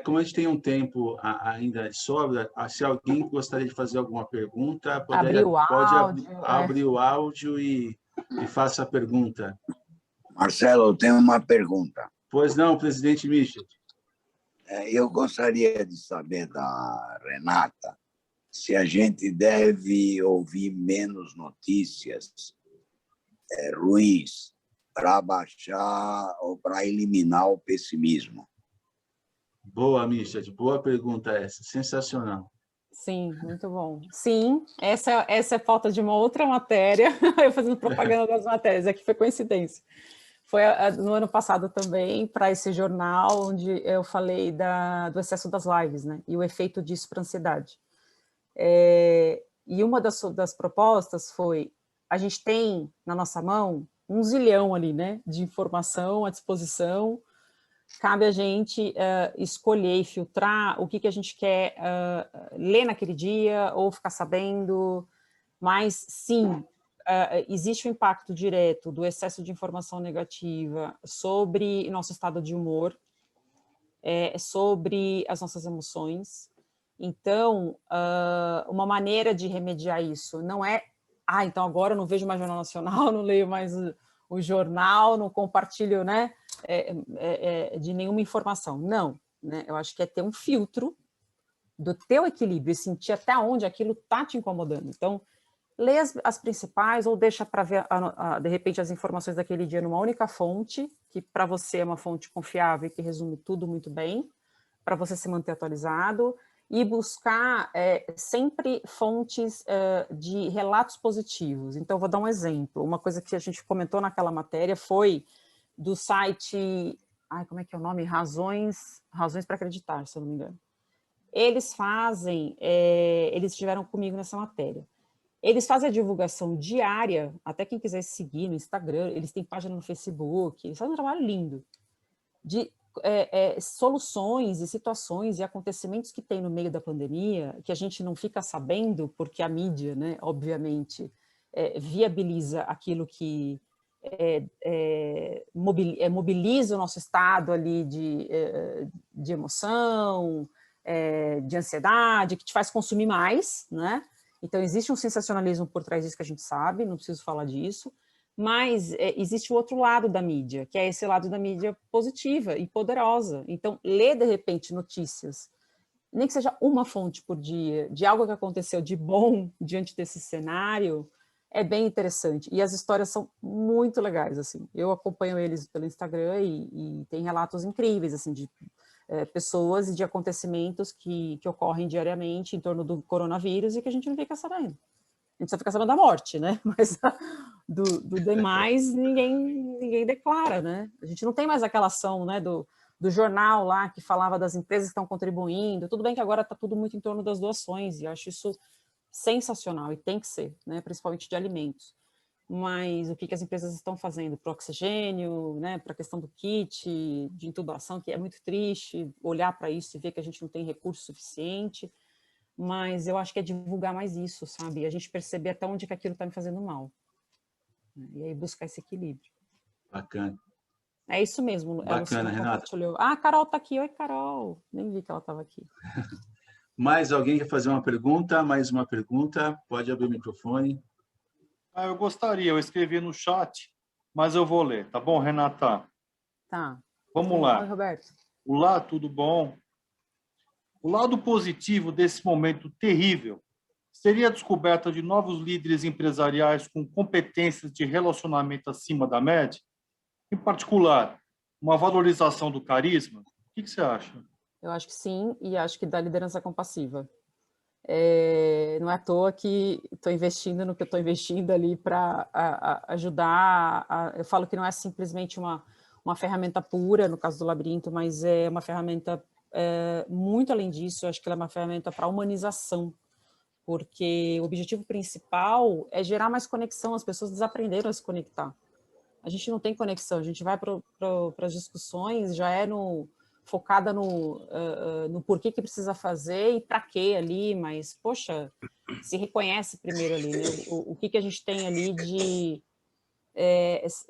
Como a gente tem um tempo ainda de sobra, se alguém gostaria de fazer alguma pergunta, Abrir o pode áudio. abrir o áudio e faça a pergunta. Marcelo, eu tenho uma pergunta. Pois não, presidente Michel. Eu gostaria de saber da Renata se a gente deve ouvir menos notícias ruins para baixar ou para eliminar o pessimismo. Boa, Michel, boa pergunta essa, sensacional. Sim, muito bom. Sim, essa é falta de uma outra matéria, eu fazendo propaganda das matérias, aqui foi coincidência. Foi no ano passado também, para esse jornal, onde eu falei do excesso das lives, né? E o efeito disso para a ansiedade. E uma das propostas foi, a gente tem na nossa mão 1 zilhão ali, né? De informação à disposição, cabe a gente escolher e filtrar o que a gente quer ler naquele dia ou ficar sabendo, mas sim, existe o impacto direto do excesso de informação negativa sobre nosso estado de humor, sobre as nossas emoções. Então, uma maneira de remediar isso não é, então agora eu não vejo mais Jornal Nacional, não leio mais o jornal, não compartilho, né, de nenhuma informação. Não, né? Eu acho que é ter um filtro do teu equilíbrio e sentir até onde aquilo está te incomodando. Então, lê as principais ou deixa para ver, de repente, as informações daquele dia numa única fonte, que para você é uma fonte confiável e que resume tudo muito bem, para você se manter atualizado, e buscar sempre fontes de relatos positivos. Então, vou dar um exemplo. Uma coisa que a gente comentou naquela matéria foi do site, como é que é o nome? Razões para Acreditar, se eu não me engano. Eles estiveram comigo nessa matéria. Eles fazem a divulgação diária, até quem quiser seguir no Instagram, eles têm página no Facebook, eles fazem um trabalho lindo, de soluções e situações e acontecimentos que tem no meio da pandemia, que a gente não fica sabendo, porque a mídia, né, obviamente, viabiliza aquilo que mobiliza o nosso estado ali de emoção, de ansiedade, que te faz consumir mais, né? Então, existe um sensacionalismo por trás disso que a gente sabe, não preciso falar disso, mas existe o outro lado da mídia, que é esse lado da mídia positiva e poderosa. Então, ler, de repente, notícias, nem que seja uma fonte por dia, de algo que aconteceu de bom diante desse cenário, é bem interessante. E as histórias são muito legais, assim. Eu acompanho eles pelo Instagram e tem relatos incríveis, assim, de pessoas e de acontecimentos que ocorrem diariamente em torno do coronavírus e que a gente não fica sabendo. A gente só fica sabendo da morte, né? Mas do demais ninguém declara, né? A gente não tem mais aquela ação, né, do jornal lá que falava das empresas que estão contribuindo. Tudo bem que agora está tudo muito em torno das doações, e eu acho isso sensacional, e tem que ser, né, principalmente de alimentos. Mas o que as empresas estão fazendo para o oxigênio, né, para a questão do kit, de intubação, que é muito triste olhar para isso e ver que a gente não tem recurso suficiente, mas eu acho que é divulgar mais isso, sabe? A gente perceber até onde que aquilo está me fazendo mal. E aí buscar esse equilíbrio. Bacana. É isso mesmo. Bacana, Renata. A Carol está aqui. Oi, Carol. Nem vi que ela estava aqui. Mais alguém quer fazer uma pergunta? Mais uma pergunta? Pode abrir o microfone. Eu gostaria, eu escrevi no chat, mas eu vou ler, tá bom, Renata? Tá. Vamos lá. Oi, Roberto. Olá, tudo bom? O lado positivo desse momento terrível seria a descoberta de novos líderes empresariais com competências de relacionamento acima da média? Em particular, uma valorização do carisma? O que você acha? Eu acho que sim, e acho que da liderança compassiva. Não é à toa que estou investindo no que eu estou investindo ali para ajudar. Eu falo que não é simplesmente uma ferramenta pura, no caso do labirinto, mas é uma ferramenta muito além disso. Eu acho que ela é uma ferramenta para humanização, porque o objetivo principal é gerar mais conexão. As pessoas desaprenderam a se conectar. A gente não tem conexão, a gente vai para as discussões, já é no focada no porquê que precisa fazer e para quê ali, mas, poxa, se reconhece primeiro ali, né? O que a gente tem ali de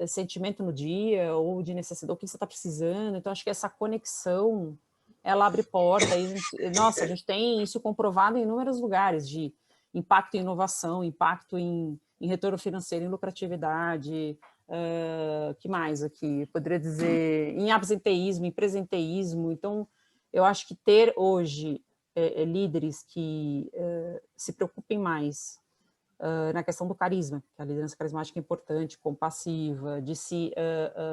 sentimento no dia, ou de necessidade, o que você está precisando. Então, acho que essa conexão, ela abre porta. E, nossa, a gente tem isso comprovado em inúmeros lugares, de impacto em inovação, impacto em retorno financeiro, em lucratividade, que mais aqui? Poderia dizer em absenteísmo, em presenteísmo. Então, eu acho que ter hoje líderes que se preocupem mais na questão do carisma, que a liderança carismática é importante, compassiva, de se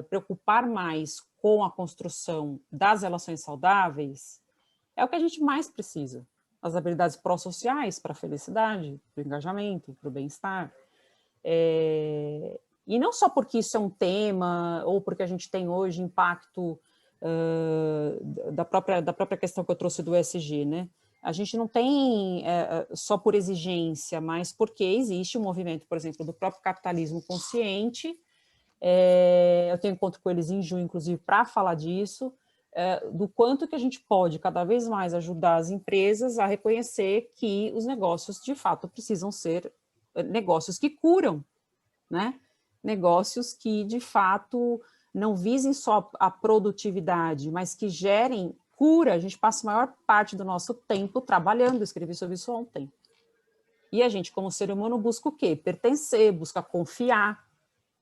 preocupar mais com a construção das relações saudáveis, é o que a gente mais precisa. As habilidades pró-sociais para a felicidade, para o engajamento, para o bem-estar. E não só porque isso é um tema, ou porque a gente tem hoje impacto da própria questão que eu trouxe do ESG, né? A gente não tem só por exigência, mas porque existe um movimento, por exemplo, do próprio capitalismo consciente. Eu tenho encontro com eles em junho, inclusive, para falar disso, do quanto que a gente pode cada vez mais ajudar as empresas a reconhecer que os negócios, de fato, precisam ser negócios que curam, né? Negócios que, de fato, não visem só a produtividade, mas que gerem cura. A gente passa a maior parte do nosso tempo trabalhando, escrevi sobre isso ontem. E a gente, como ser humano, busca o quê? Pertencer, busca confiar,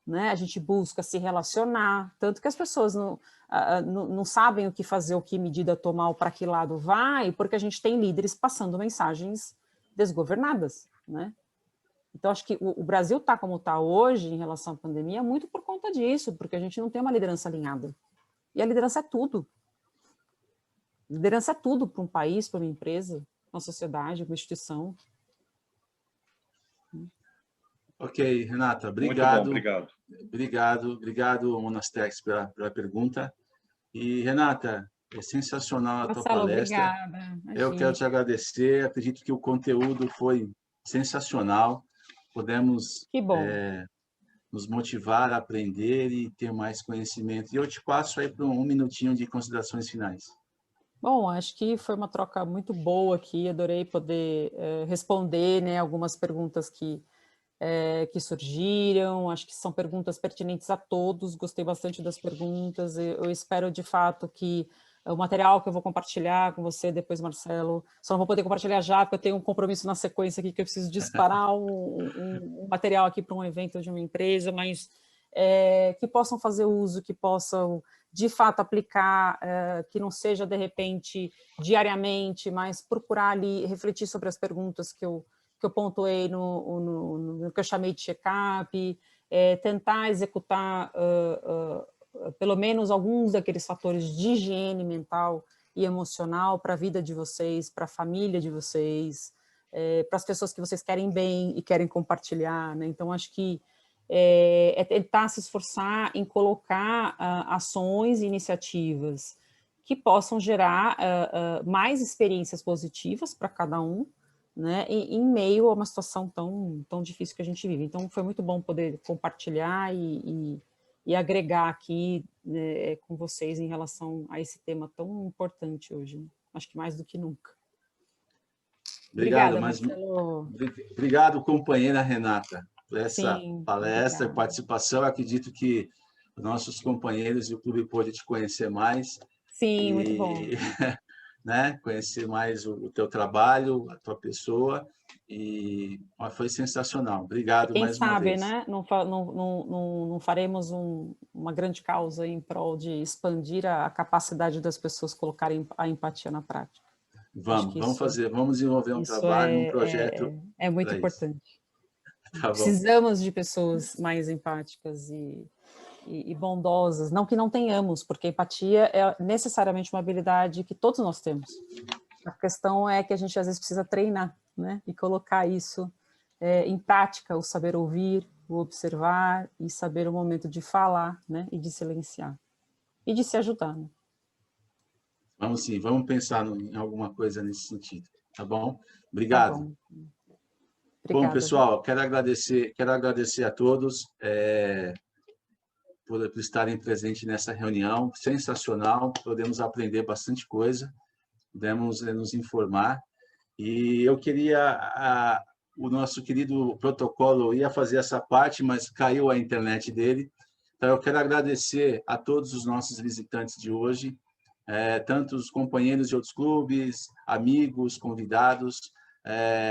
né? A gente busca se relacionar, tanto que as pessoas não sabem o que fazer, o que medida tomar, ou para que lado vai, porque a gente tem líderes passando mensagens desgovernadas, né? Então, acho que o Brasil está como está hoje em relação à pandemia muito por conta disso, porque a gente não tem uma liderança alinhada. E a liderança é tudo. Liderança é tudo para um país, para uma empresa, uma sociedade, uma instituição. Ok, Renata, obrigado. Muito bom, obrigado. Obrigado, Monastex, pela pergunta. E, Renata, é sensacional a tua palestra. Obrigada. Eu quero te agradecer. Acredito que o conteúdo foi sensacional. Podemos nos motivar a aprender e ter mais conhecimento. E eu te passo aí para um minutinho de considerações finais. Bom, acho que foi uma troca muito boa aqui, adorei poder responder, né, algumas perguntas que surgiram, acho que são perguntas pertinentes a todos, gostei bastante das perguntas, eu espero de fato que o material que eu vou compartilhar com você depois, Marcelo, só não vou poder compartilhar já, porque eu tenho um compromisso na sequência aqui que eu preciso disparar um material aqui para um evento de uma empresa, mas que possam fazer uso, que possam de fato aplicar, que não seja de repente diariamente, mas procurar ali refletir sobre as perguntas que eu pontuei no que eu chamei de check-up, tentar executar pelo menos alguns daqueles fatores de higiene mental e emocional para a vida de vocês, para a família de vocês, para as pessoas que vocês querem bem e querem compartilhar, né? Então, acho que tentar se esforçar em colocar ações e iniciativas que possam gerar mais experiências positivas para cada um, né, em meio a uma situação tão difícil que a gente vive. Então, foi muito bom poder compartilhar e agregar aqui, né, com vocês em relação a esse tema tão importante hoje, né? Acho que mais do que nunca. Obrigado, Marcelo. Obrigado, companheira Renata, por essa palestra e obrigada. Participação. Acredito que nossos companheiros e o clube pôde te conhecer mais. Sim, muito bom. Né, conhecer mais o teu trabalho, a tua pessoa, e foi sensacional. Obrigado mais uma vez. Quem sabe, né? Não faremos uma grande causa em prol de expandir a capacidade das pessoas colocarem a empatia na prática. Vamos desenvolver um trabalho, um projeto. É muito importante. Tá bom. Precisamos de pessoas mais empáticas e bondosas, não que não tenhamos, porque empatia é necessariamente uma habilidade que todos nós temos. A questão é que a gente às vezes precisa treinar, né? E colocar isso em prática, o saber ouvir, o observar e saber o momento de falar, né? E de silenciar. E de se ajudar, né? Vamos sim, vamos pensar em alguma coisa nesse sentido, tá bom? Obrigado. Tá bom. Obrigada, bom, pessoal, quero agradecer a todos. por estarem presentes nessa reunião. Sensacional, podemos aprender bastante coisa, podemos nos informar. E eu queria, o nosso querido protocolo ia fazer essa parte, mas caiu a internet dele. Então, eu quero agradecer a todos os nossos visitantes de hoje, tanto os companheiros de outros clubes, amigos, convidados.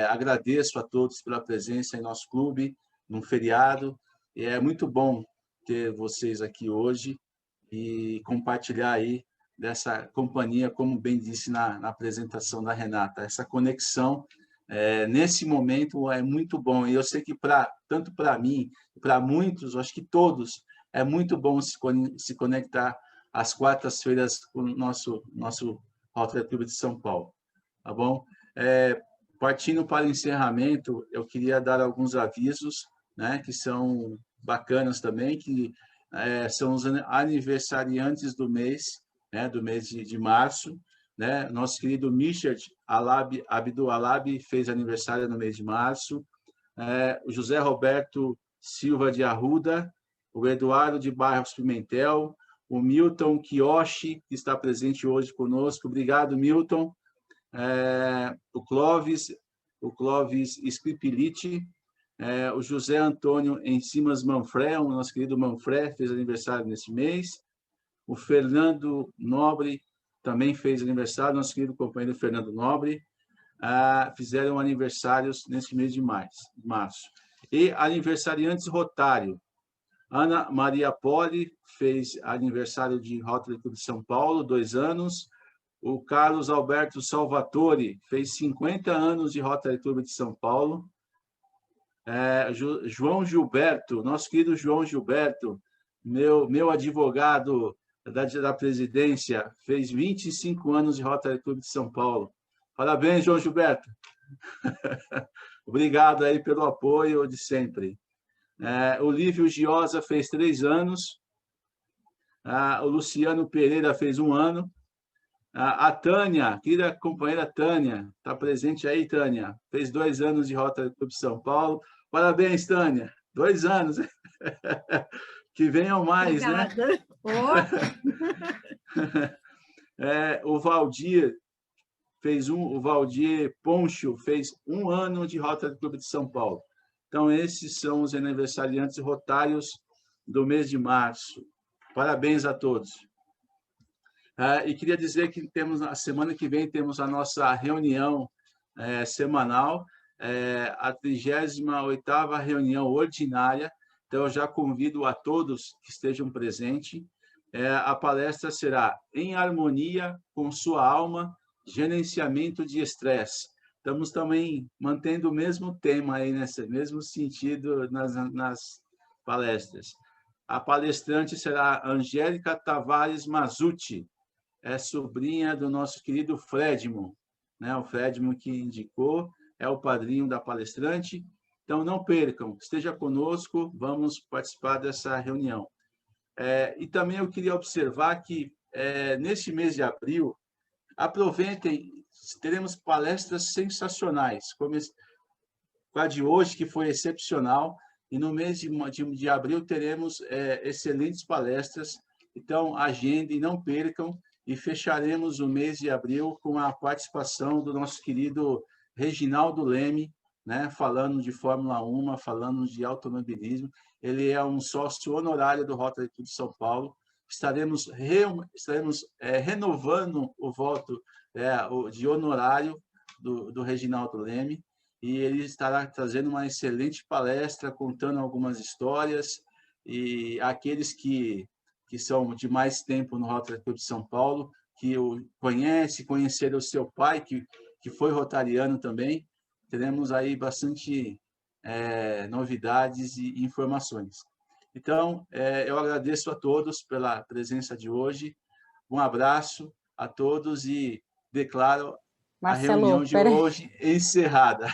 Agradeço a todos pela presença em nosso clube, num feriado. E é muito bom ter vocês aqui hoje e compartilhar aí dessa companhia, como bem disse na apresentação da Renata. Essa conexão, nesse momento, é muito bom. E eu sei que, tanto para mim, para muitos, acho que todos, é muito bom se conectar às quartas-feiras com o nosso Rotary Clube de São Paulo. Tá bom? Partindo para o encerramento, eu queria dar alguns avisos, né, que são bacanas também, que são os aniversariantes do mês, né, do mês de março. Né? Nosso querido Michard Abdul Alab fez aniversário no mês de março. O José Roberto Silva de Arruda, o Eduardo de Barros Pimentel, o Milton Kiyoshi, que está presente hoje conosco. Obrigado, Milton. O Clóvis Scripiliti, o José Antônio Encimas Manfré, o nosso querido Manfré, fez aniversário nesse mês. O Fernando Nobre também fez aniversário, nosso querido companheiro Fernando Nobre. Fizeram aniversários nesse mês de março. E aniversariantes Rotário. Ana Maria Poli fez aniversário de Rotary Clube de São Paulo, 2 anos. O Carlos Alberto Salvatore fez 50 anos de Rotary Clube de São Paulo. João Gilberto, nosso querido João Gilberto, meu advogado da presidência, fez 25 anos de Rotary Clube de São Paulo. Parabéns, João Gilberto. Obrigado aí pelo apoio de sempre. O Lívio Giosa fez 3 anos. O Luciano Pereira fez 1 ano. A Tânia, querida companheira Tânia, está presente aí, Tânia, fez 2 anos de Rotary Clube de São Paulo. Parabéns, Tânia, 2 anos. Que venham mais, obrigada, né? O Valdir o Valdir Poncho fez 1 ano de Rotary Clube de São Paulo. Então, esses são os aniversariantes rotários do mês de março. Parabéns a todos. E queria dizer que a semana que vem temos a nossa reunião semanal, a 38ª reunião ordinária. Então, eu já convido a todos que estejam presentes. A palestra será Em Harmonia com Sua Alma, Gerenciamento de Estresse. Estamos também mantendo o mesmo tema aí, nesse mesmo sentido nas palestras. A palestrante será Angélica Tavares Mazzucci, sobrinha do nosso querido Fredmo, né? O Fredmo que indicou, é o padrinho da palestrante. Então, não percam, esteja conosco, vamos participar dessa reunião. E também eu queria observar que, neste mês de abril, aproveitem, teremos palestras sensacionais, como a de hoje, que foi excepcional, e no mês de abril teremos excelentes palestras. Então, agendem, não percam, e fecharemos o mês de abril com a participação do nosso querido Reginaldo Leme, né, falando de Fórmula 1, falando de automobilismo. Ele é um sócio honorário do Rotary Clube de São Paulo. Estaremos renovando o voto de honorário do Reginaldo Leme, e ele estará trazendo uma excelente palestra, contando algumas histórias, e aqueles que são de mais tempo no Rotary Clube de São Paulo, que o conheceram o seu pai, que foi rotariano também, teremos aí bastante novidades e informações. Então, eu agradeço a todos pela presença de hoje, um abraço a todos e declaro Marcelo, a reunião de hoje encerrada.